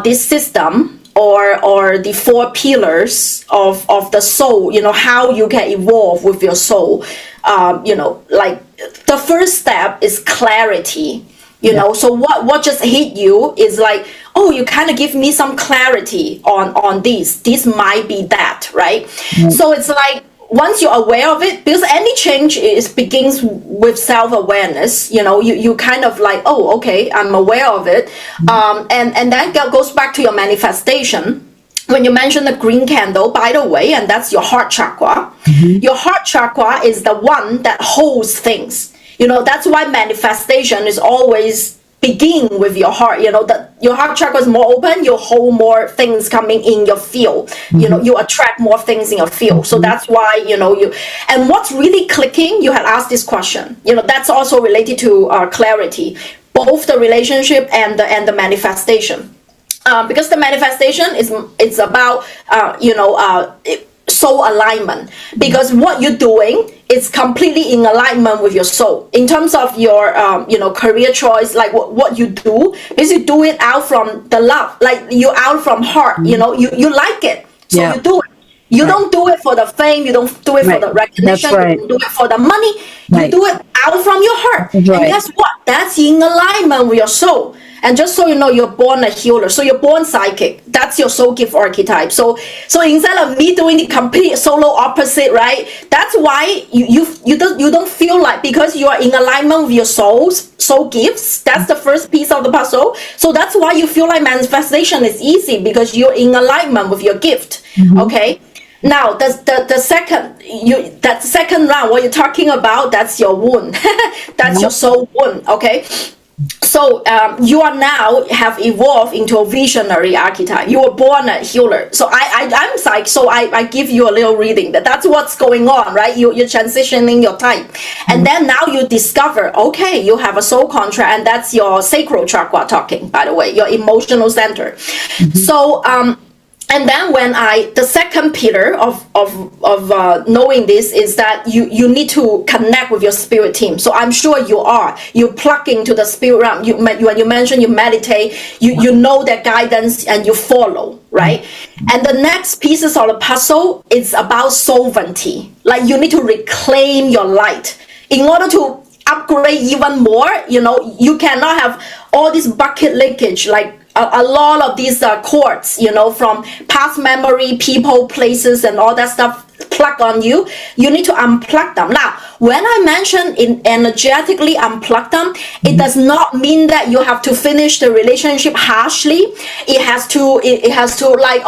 this system, or the 4 pillars of the soul, how you can evolve with your soul. Like the first step is clarity, so what just hit you is like, oh, you kind of give me some clarity on this might be that, right? So it's like, once you're aware of it, because any change begins with self-awareness, you kind of like, oh, okay, I'm aware of it. And that goes back to your manifestation. When you mention the green candle, by the way, and that's your heart chakra, your heart chakra is the one that holds things. That's why manifestation is always begin with your heart. That your heart chakra is more open, you hold more things coming in your field. You attract more things in your field. So that's why and what's really clicking, you had asked this question, that's also related to clarity, both the relationship and the manifestation, because the manifestation it's about soul alignment, because what you're doing is completely in alignment with your soul in terms of your career choice, like what you do is you do it out from the love, like you out from heart. You like it, so you do it. You don't do it for the fame, you don't do it for the recognition, you don't do it for the money, you do it out from your heart. And guess what, that's in alignment with your soul. And just so you know, you're born a healer, so you're born psychic. That's your soul gift archetype. So instead of me doing the complete solo opposite, right? That's why you don't feel like, because you are in alignment with your soul gifts. That's the first piece of the puzzle. So that's why you feel like manifestation is easy, because you're in alignment with your gift. Okay. Now the second round, what you're talking about, that's your wound. That's your soul wound. Okay. So you are now have evolved into a visionary archetype. You were born a healer. So I'm psych. So I give you a little reading. That's what's going on, right? You're transitioning your type, and then now you discover, okay, you have a soul contract, and that's your sacral chakra talking. By the way, your emotional center. So and then when the second pillar of knowing this is that you need to connect with your spirit team. So I'm sure you plug into the spirit realm. When you mention you meditate, you know their guidance and you follow, right? And the next pieces of the puzzle is about sovereignty. Like you need to reclaim your light in order to upgrade even more. You cannot have all this bucket leakage, like a lot of these cords, from past memory, people, places, and all that stuff plug on you. You need to unplug them. Now, when I mention energetically unplug them, it does not mean that you have to finish the relationship harshly. It has to like,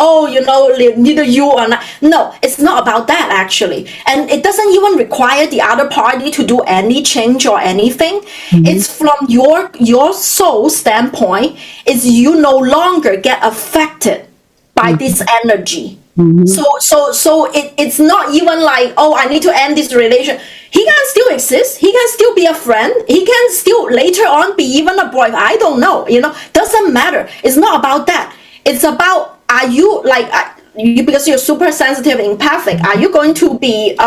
neither you or not. No, it's not about that actually. And it doesn't even require the other party to do any change or anything. It's from your soul standpoint, is you no longer get affected by this energy. So it's not even like, oh, I need to end this relation. He can still exist. He can still be a friend. He can still later on be even a boyfriend. I don't know. Doesn't matter. It's not about that. It's about, are you like, because you're super sensitive and empathic, are you going to be,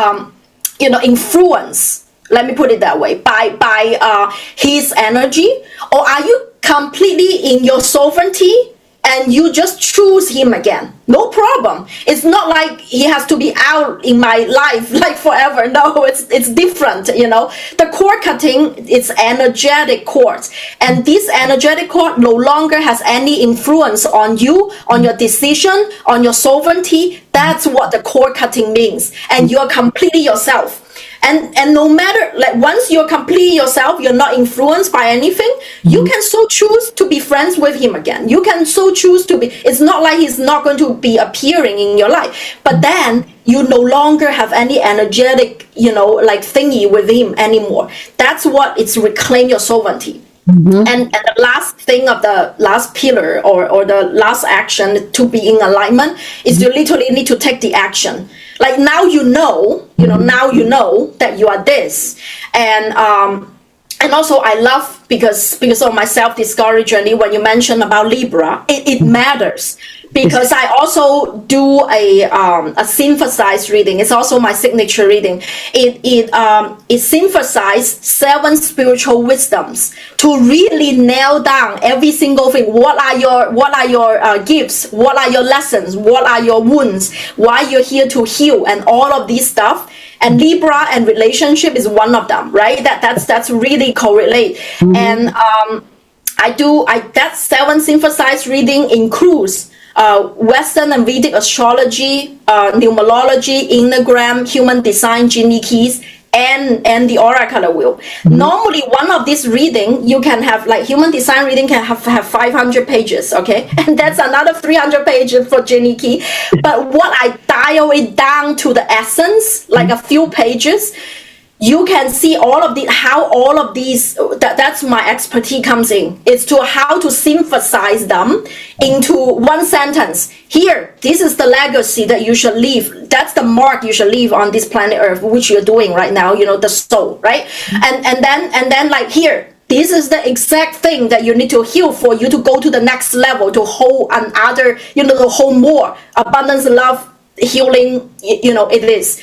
influenced? Let me put it that way, by his energy, or are you completely in your sovereignty? And you just choose him again. No problem. It's not like he has to be out in my life like forever. No, it's different, The cord cutting, it's energetic cords. And this energetic cord no longer has any influence on you, on your decision, on your sovereignty. That's what the cord cutting means. And you're completely yourself. And no matter, like, once you're completely yourself, you're not influenced by anything, you can so choose to be friends with him again. You can so choose to be, it's not like he's not going to be appearing in your life, but then you no longer have any energetic, like thingy with him anymore. That's what it's reclaim your sovereignty. And the last thing of the last pillar or the last action to be in alignment is you literally need to take the action. Like now now you know that you are this. And also I love, because of my self-discovery journey, when you mentioned about Libra, it matters. Because I also do a synthesized reading. It's also my signature reading. It synthesizes 7 spiritual wisdoms to really nail down every single thing. What are your gifts? What are your lessons? What are your wounds? Why you're here to heal, and all of these stuff. And Libra and relationship is one of them, right? That's really correlate. And that 7 synthesized reading includes Western and Vedic astrology, numerology, enneagram, human design, genie keys, and the aura color wheel. Normally, one of these reading, you can have, like, human design reading can have 500 pages, okay? And that's another 300 pages for genie key. But what I dial it down to the essence, like a few pages, you can see all of the, how all of these, that's my expertise comes in. It's to how to synthesize them into one sentence. Here, this is the legacy that you should leave. That's the mark you should leave on this planet Earth, which you're doing right now, you know, the soul, right? And then like here, this is the exact thing that you need to heal for you to go to the next level, to hold another, you know, to hold more abundance, love, healing, you know, it is.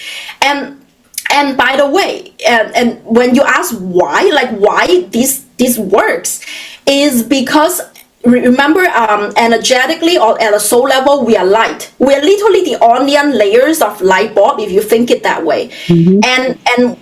And by the way, and when you ask why, like why this works, is because remember, energetically or at a soul level, we are light. We are literally the onion layers of light bulb, if you think it that way. And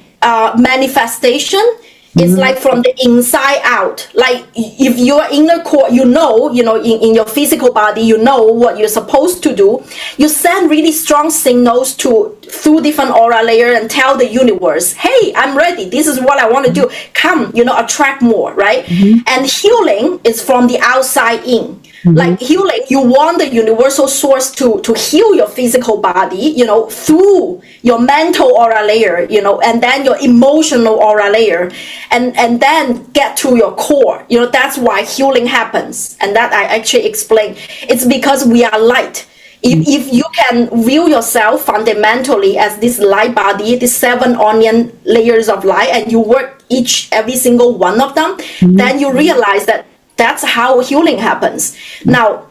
manifestation is like from the inside out. Like if your inner core, you know, in your physical body, you know what you're supposed to do. You send really strong signals through different aura layer and tell the universe, hey, I'm ready. This is what I want to do. Come, you know, attract more, right? And healing is from the outside in. Like healing, you want the universal source to heal your physical body, you know, through your mental aura layer, you know, and then your emotional aura layer, and then get to your core. You know, that's why healing happens. And that I actually explained. It's because we are light. If you can view yourself fundamentally as this light body, these 7 onion layers of light, and you work every single one of them, then you realize that that's how healing happens. Now,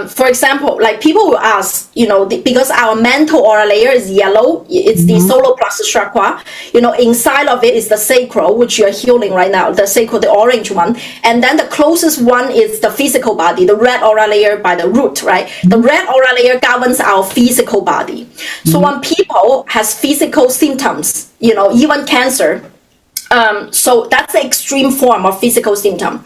for example, like people will ask, you know, because our mental aura layer is yellow, it's the solar plexus chakra, you know, inside of it is the sacral, which you're healing right now, the sacral, the orange one. And then the closest one is the physical body, the red aura layer by the root, right? The red aura layer governs our physical body. So when people has physical symptoms, you know, even cancer, so that's the extreme form of physical symptom.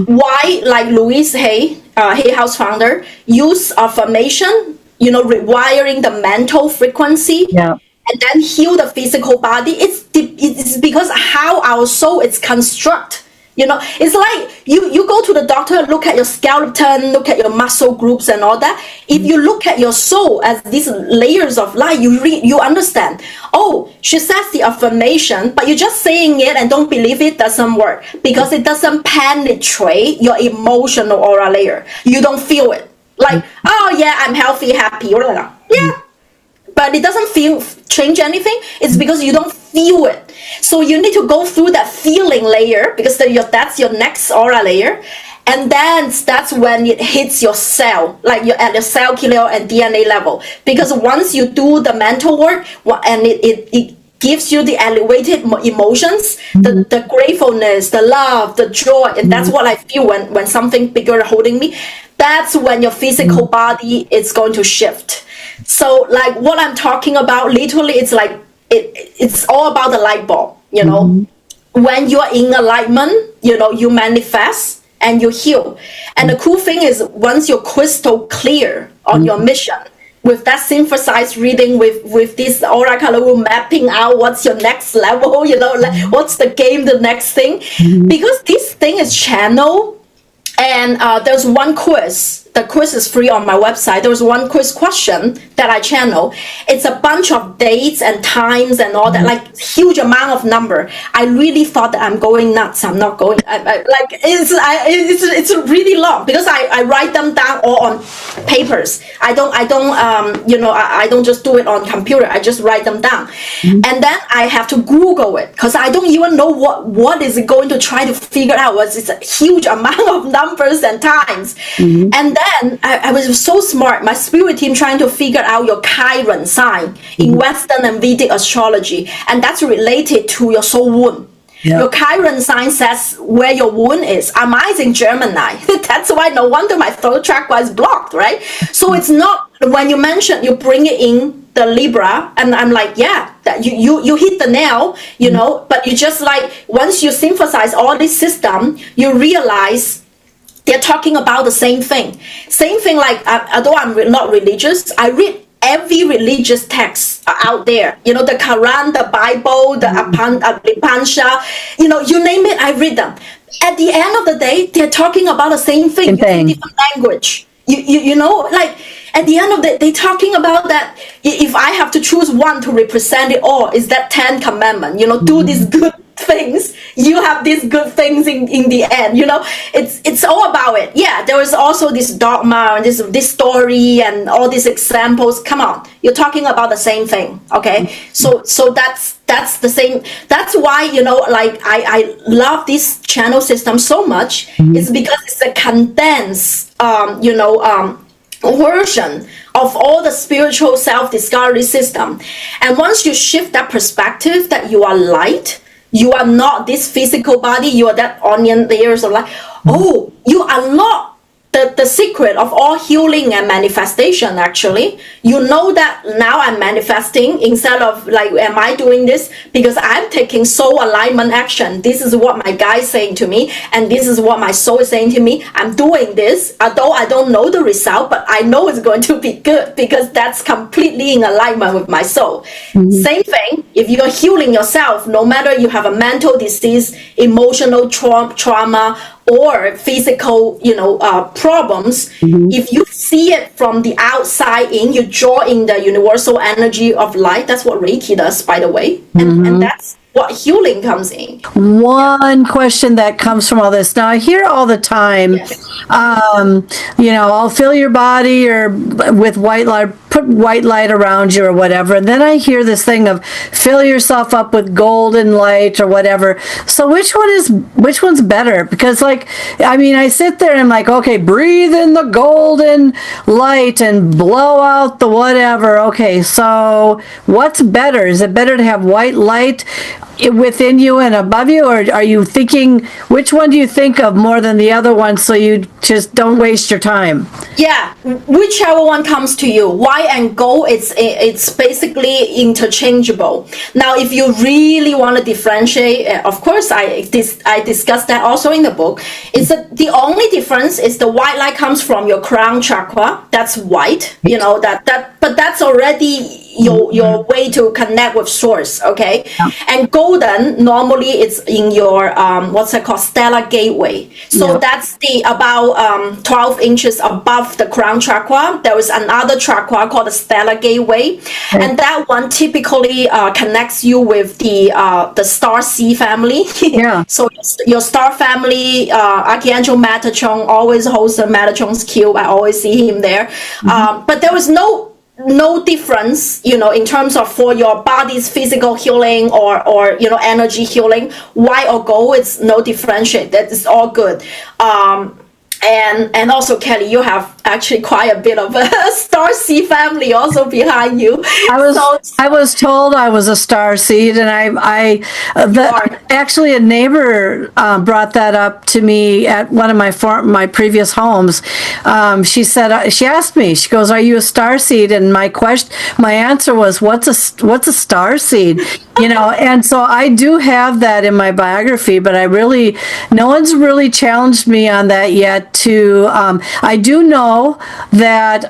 Why, like Louise Hay, Hay House founder, use affirmation, you know, rewiring the mental frequency, and then heal the physical body. It's because how our soul is constructed. You know, it's like you go to the doctor, look at your skeleton, look at your muscle groups and all that. If you look at your soul as these layers of light, you understand. Oh, she says the affirmation, but you're just saying it and don't believe it doesn't work because it doesn't penetrate your emotional aura layer. You don't feel it. Like, oh yeah, I'm healthy, happy. Yeah. But it doesn't change anything. It's because you don't feel it. So you need to go through that feeling layer because that's your next aura layer. And then that's when it hits your cell, like you're at the cellular and DNA level. Because once you do the mental work and it gives you the elevated emotions, the gratefulness, the love, the joy, and that's what I feel when something bigger holding me. That's when your physical body is going to shift. So like what I'm talking about, literally, it's like it's all about the light bulb, you know. When you are in alignment, you know, you manifest and you heal. And the cool thing is once you're crystal clear on your mission, with that synthesized reading, with this aura color mapping out what's your next level, you know, like what's the game, the next thing, because this thing is channeled. And there's one quiz. The quiz is free on my website. There was one quiz question that I channel. It's a bunch of dates and times and all that, like huge amount of number. I really thought that I'm going nuts. I'm not going. It's really long because I write them down all on papers. I don't just do it on computer. I just write them down, and then I have to Google it because I don't even know what is it going to try to figure out. It's a huge amount of numbers and times, and then I was so smart. My spirit team trying to figure out your Chiron sign in Western and Vedic astrology, and that's related to your soul wound. Your Chiron sign says where your wound is. Mine is in Gemini. That's why no wonder my throat chakra is blocked, right? So it's not, when you mention, you bring it in the Libra, and I'm like, yeah, that you hit the nail, you know, but you just like, once you synthesize all this system, you realize they're talking about the same thing. same thing, like, although I'm not religious, I read every religious text out there. You know, the Quran, the Bible, the Pansha, you know, you name it, I read them. At the end of the day, they're talking about the same thing in different language. You know, like, at the end of the day, they're talking about that if I have to choose one to represent it all, is that 10 commandment, you know, do these good things, you have these good things in the end, you know. It's all about it. Yeah, there is also this dogma and this story and all these examples. Come on, you're talking about the same thing, okay? So that's the same. That's why, you know, like, I love this channel system so much. It's because it's a condensed version of all the spiritual self-discovery system. And once you shift that perspective that you are light, you are not this physical body, you are that onion layers of light. Oh, you unlock the secret of all healing and manifestation. Actually, you know that now I'm manifesting instead of like, am I doing this because I'm taking soul alignment action? This is what my guide is saying to me, and this is what my soul is saying to me. I'm doing this, although I don't know the result, but I know it's going to be good because that's completely in alignment with my soul. Same thing, if you're healing yourself, no matter you have a mental disease, emotional trauma, or physical, you know, problems, if you see it from the outside in, you draw in the universal energy of light. That's what Reiki does, by the way. And that's what healing comes in. One question that comes from all this. Now, I hear all the time, you know, I'll fill your body or with white light, put white light around you or whatever. And then I hear this thing of fill yourself up with golden light or whatever. So which one's better? Because, like, I mean, I sit there and I'm like, okay, breathe in the golden light and blow out the whatever. Okay, so what's better? Is it better to have white light within you and above you, or are you thinking, which one do you think of more than the other one, so you just don't waste your time? Yeah, whichever one comes to you. White and gold, it's basically interchangeable. Now, if you really want to differentiate, of course, I discussed that also in the book. It's the only difference is the white light comes from your crown chakra. That's white, you know, but that's already your way to connect with source, okay? And golden, normally it's in your what's it called, stellar gateway. So that's the about 12 inches above the crown chakra. There is another chakra called the stellar gateway, and that one typically connects you with the star C family. So your star family, Archangel Metatron always holds the Metatron's cube. I always see him there. But there was no difference, you know, in terms of for your body's physical healing or you know, energy healing. White or gold, it's no differentiate. That is all good. And also, Kelly, you have actually quite a bit of a star seed family also behind you. I was told I was a star seed, and actually a neighbor brought that up to me at one of my previous homes. She said, she asked me, she goes, "Are you a star seed?" And my answer was, "What's a star seed?" You know, and so I do have that in my biography, but no one's really challenged me on that yet. I do know that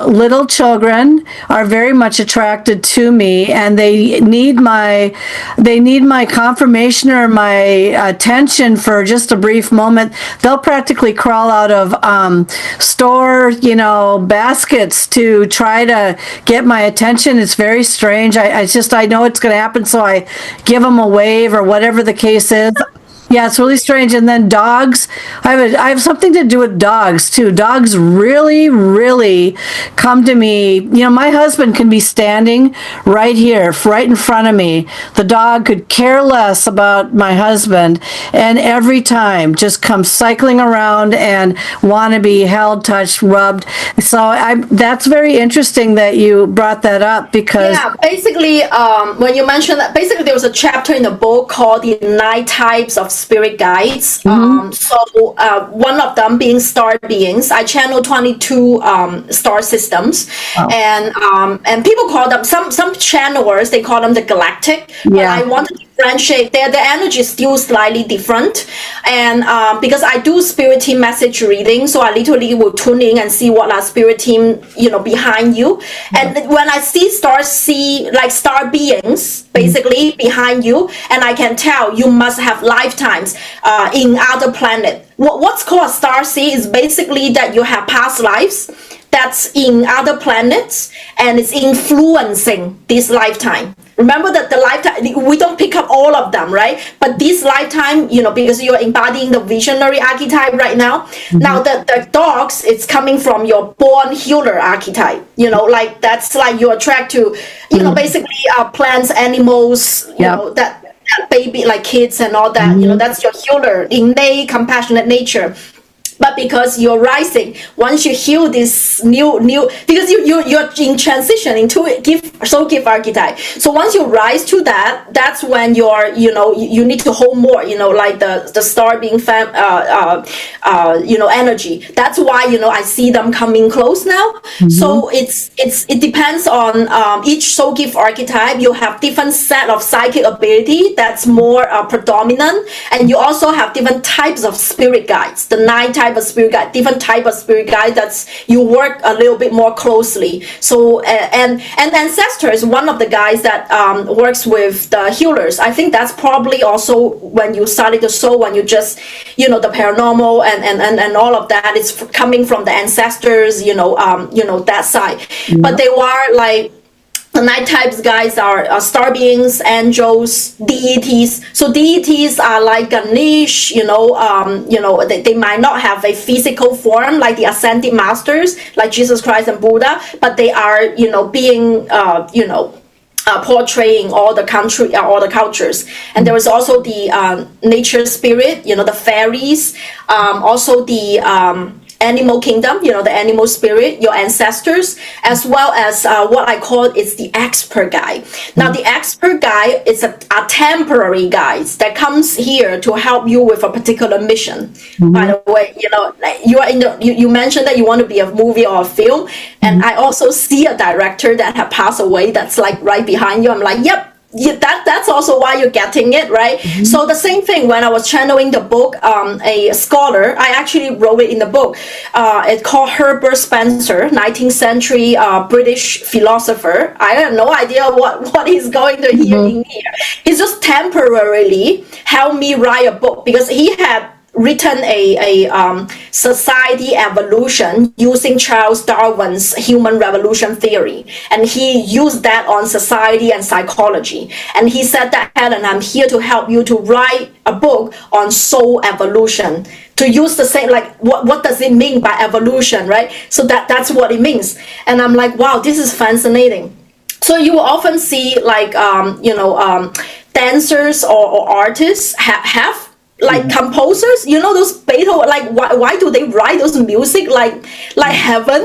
little children are very much attracted to me, and they need my confirmation or my attention for just a brief moment. They'll practically crawl out of store, you know, baskets to try to get my attention. It's very strange. I know it's going to happen, so I give them a wave or whatever the case is. Yeah, it's really strange. And then dogs, I have something to do with dogs too. Dogs really, really come to me. You know, my husband can be standing right here, right in front of me. The dog could care less about my husband, and every time just comes cycling around and want to be held, touched, rubbed. So that's very interesting that you brought that up, because basically, when you mentioned that, basically there was a chapter in the book called the 9 types of spirit guides. So one of them being star beings. I channel 22 star systems. And people call them, some channelers, they call them the galactic. But I want to friendship, the energy is still slightly different. And because I do spirit team message reading, so I literally will tune in and see what our spirit team, behind you. And when I see like star beings basically behind you, and I can tell you must have lifetimes in other planet. What's called star see is basically that you have past lives that's in other planets and it's influencing this lifetime. Remember that the lifetime, we don't pick up all of them, right? But this lifetime, because you're embodying the visionary archetype right now. Now the dogs, it's coming from your born healer archetype. Like that's like you attract to, basically plants, animals, that baby, like kids and all that. That's your healer, innate, compassionate nature. But because you're rising, once you heal this new, because you're in transition into gift archetype. So once you rise to that, that's when you're, you need to hold more, like the star being energy. That's why, I see them coming close now. So it depends on each soul gift archetype. You have different set of psychic ability that's more predominant, and you also have different types of spirit guides. The 9 type of spirit guide, different type of spirit guide that's you work a little bit more closely. So and ancestors, one of the guys that works with the healers. I think that's probably also when you study the soul, when you just the paranormal and all of that, it's coming from the ancestors, that side. But they were like the 9 types guys are star beings, angels, deities. So deities are like Ganesh, they might not have a physical form like the ascended masters, like Jesus Christ and Buddha, but they are, being, portraying all the cultures. And there is also the nature spirit, the fairies, also the animal kingdom, the animal spirit, your ancestors, as well as what I call it's the expert guide. Now the expert guide is a temporary guide that comes here to help you with a particular mission. By the way, you are you mentioned that you want to be a movie or a film, and I also see a director that had passed away that's like right behind you. I'm like, yep. Yeah, that's also why you're getting it, right? So the same thing when I was channeling the book, a scholar, I actually wrote it in the book. It's called Herbert Spencer, 19th century British philosopher. I have no idea what he's going to hear in here. He's just temporarily helped me write a book because he had written a society evolution using Charles Darwin's human revolution theory, and he used that on society and psychology. And he said that, Helen, I'm here to help you to write a book on soul evolution, to use the same, like what does it mean by evolution, right? So that's what it means. And I'm like, wow, this is fascinating. So you will often see like dancers or artists have like composers, those Beethoven, like why do they write those music like heaven?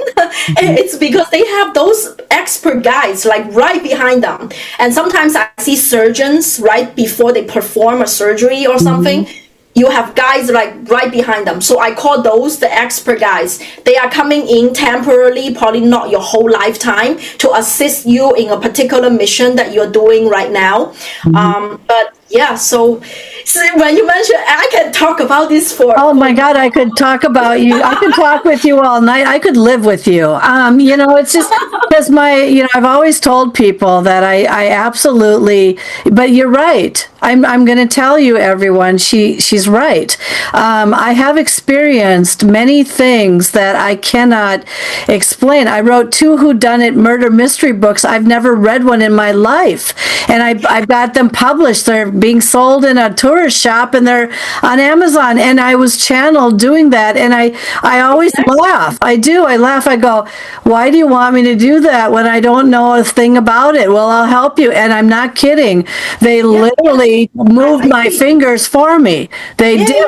It's because they have those expert guides like right behind them. And sometimes I see surgeons right before they perform a surgery or something. You have guys like right behind them. So I call those the expert guys. They are coming in temporarily, probably not your whole lifetime, to assist you in a particular mission that you're doing right now. But yeah, so when you mentioned, I can talk about this for... Oh my God, I could talk about you. I could talk with you all night. I could live with you. It's just because I've always told people that I absolutely, but you're right. I'm going to tell you, everyone, she's right. I have experienced many things that I cannot explain. I wrote 2 whodunit murder mystery books. I've never read one in my life. And I've got them published. They're being sold in a tourist shop and they're on Amazon. And I was channeled doing that. And I always laugh. I do. I laugh. I go, why do you want me to do that when I don't know a thing about it? Well, I'll help you. And I'm not kidding. They literally moved my fingers for me. They did.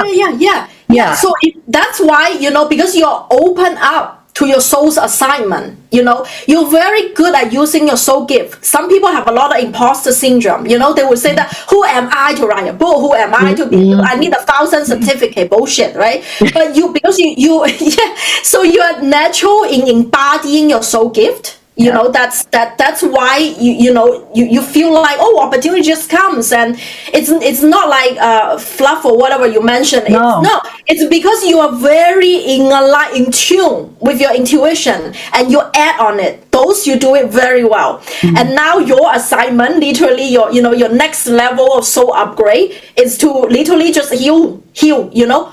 Yeah. So that's why, because you're open up to your soul's assignment, you're very good at using your soul gift. Some people have a lot of imposter syndrome. They would say that, who am I to write a book? Who am I to be? I need 1,000 certificate. Bullshit, right? But because you so you're natural in embodying your soul gift. You know, that's why you feel like, oh, opportunity just comes, and it's not like fluff or whatever you mentioned. No. It's because you are very in tune with your intuition, and you add on it. Those you do it very well. And now your assignment, literally your next level of soul upgrade, is to literally just heal.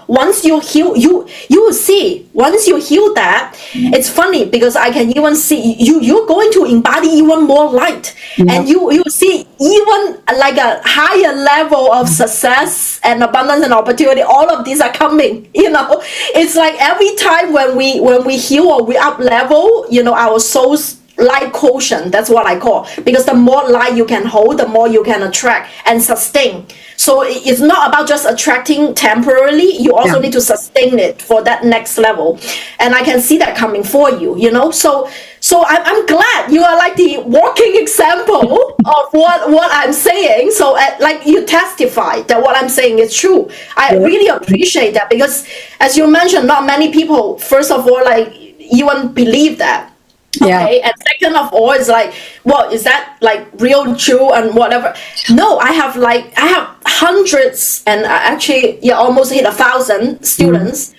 Once you heal, you will see. Once you heal that, it's funny because I can even see you're going to embody even more light, and you see even like a higher level of success and abundance and opportunity. All of these are coming. It's like every time when we heal or we up level, our soul's light quotient, that's what I call, because the more light you can hold, the more you can attract and sustain. So it's not about just attracting temporarily, you also need to sustain it for that next level. And I can see that coming for you, so I'm glad you are like the walking example of what I'm saying. So like you testify that what I'm saying is true. I really appreciate that, because as you mentioned, not many people, first of all, like even believe that. Okay, and second of all, is like, well, is that like real, true, and whatever? No, I have hundreds, and actually, almost hit 1,000 students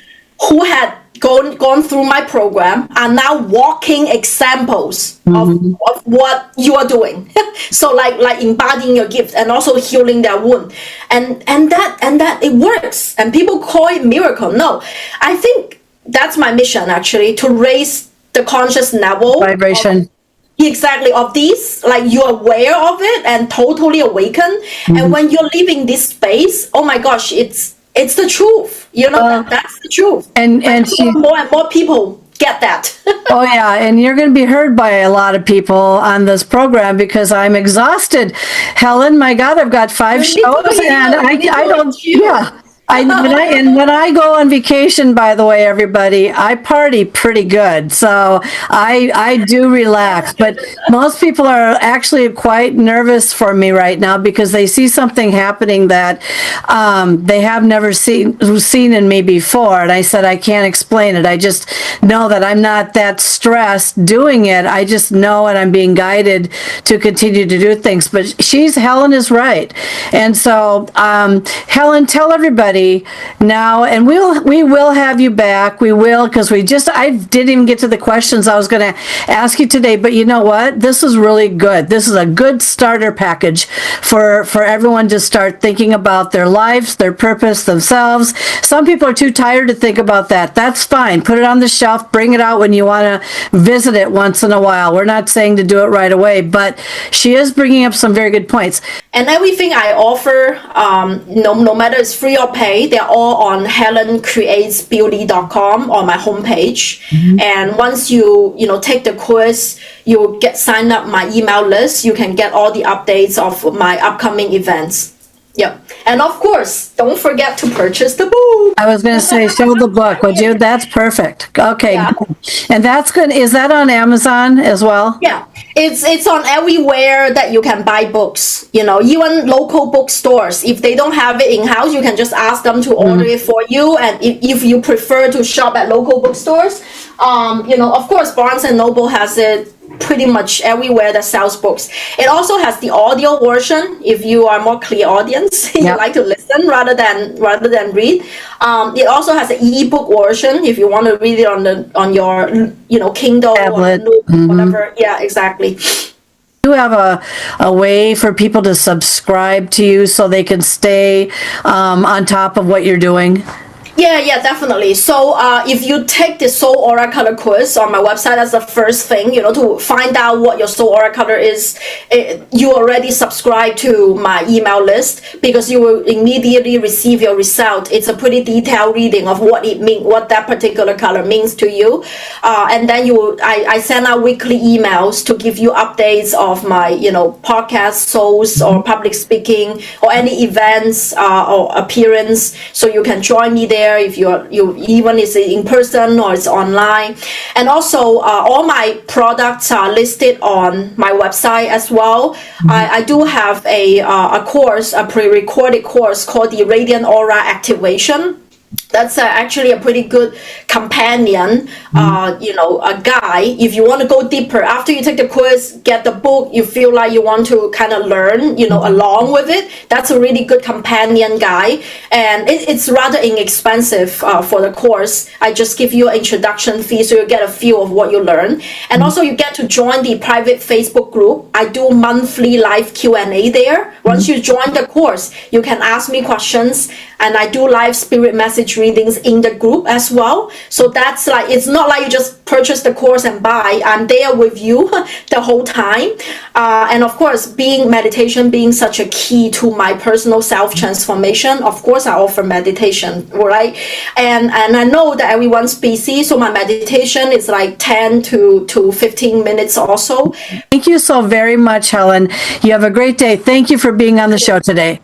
who had gone through my program, are now walking examples of what you are doing. So like embodying your gift and also healing their wound, and that it works, and people call it miracle. No, I think that's my mission, actually, to raise the conscious level vibration of these, like you're aware of it and totally awakened. And when you're leaving this space, oh my gosh, it's the truth, that's the truth, and more and more people get that. Oh yeah, and you're going to be heard by a lot of people on this program, because I'm exhausted, Helen. My God, I've got 5 shows, and I don't. Yeah. When I go on vacation, by the way, everybody, I party pretty good. So I do relax, but most people are actually quite nervous for me right now, because they see something happening that they have never seen in me before. And I said, I can't explain it. I just know that I'm not that stressed doing it. I just know, and I'm being guided to continue to do things. But Helen is right. And so, Helen, tell everybody now, and we will have you back. We will, because I didn't even get to the questions I was going to ask you today. But you know what? This is really good. This is a good starter package for everyone to start thinking about their lives, their purpose, themselves. Some people are too tired to think about that. That's fine. Put it on the shelf. Bring it out when you want to visit it once in a while. We're not saying to do it right away, but she is bringing up some very good points. And everything I offer, no matter it's free or paid, they're all on HelenCreatesBeauty.com on my homepage. And once you take the course, you get signed up my email list. You can get all the updates of my upcoming events. Yep. And of course, don't forget to purchase the book. I was going to say, show the book, would you? That's perfect. Okay. Yeah. And that's good. Is that on Amazon as well? Yeah. It's on everywhere that you can buy books, even local bookstores. If they don't have it in-house, you can just ask them to order it for you. And if you prefer to shop at local bookstores, of course, Barnes & Noble has it pretty much everywhere that sells books. It also has the audio version if you are more clear audience. You like to listen rather than read. It also has an ebook version if you want to read it on your Kindle tablet, or whatever. Yeah, exactly. Do you have a way for people to subscribe to you so they can stay on top of what you're doing? Yeah, definitely. So if you take the Soul Aura Color course on my website, that's the first thing, to find out what your Soul Aura Color is. You already subscribe to my email list, because you will immediately receive your result. It's a pretty detailed reading of what it means, what that particular color means to you. And then I send out weekly emails to give you updates of my, podcast shows or public speaking or any events or appearance. So you can join me there if you even it's in person or it's online. And also all my products are listed on my website as well. I do have a course, a pre-recorded course called the Radiant Aura Activation. That's actually a pretty good companion, a guy. If you want to go deeper, after you take the course, get the book, you feel like you want to kind of learn, along with it. That's a really good companion guy. And it's rather inexpensive for the course. I just give you an introduction fee so you get a feel of what you learn. And also you get to join the private Facebook group. I do monthly live Q&A there. Once you join the course, you can ask me questions, and I do live spirit message readings in the group as well. So that's like, it's not like you just purchase the course and buy. I'm there with you the whole time. And of course, meditation being such a key to my personal self-transformation, of course I offer meditation, right? And I know that everyone's busy, so my meditation is like 10 to 15 minutes also. Thank you so very much, Helen. You have a great day. Thank you for being on the show today.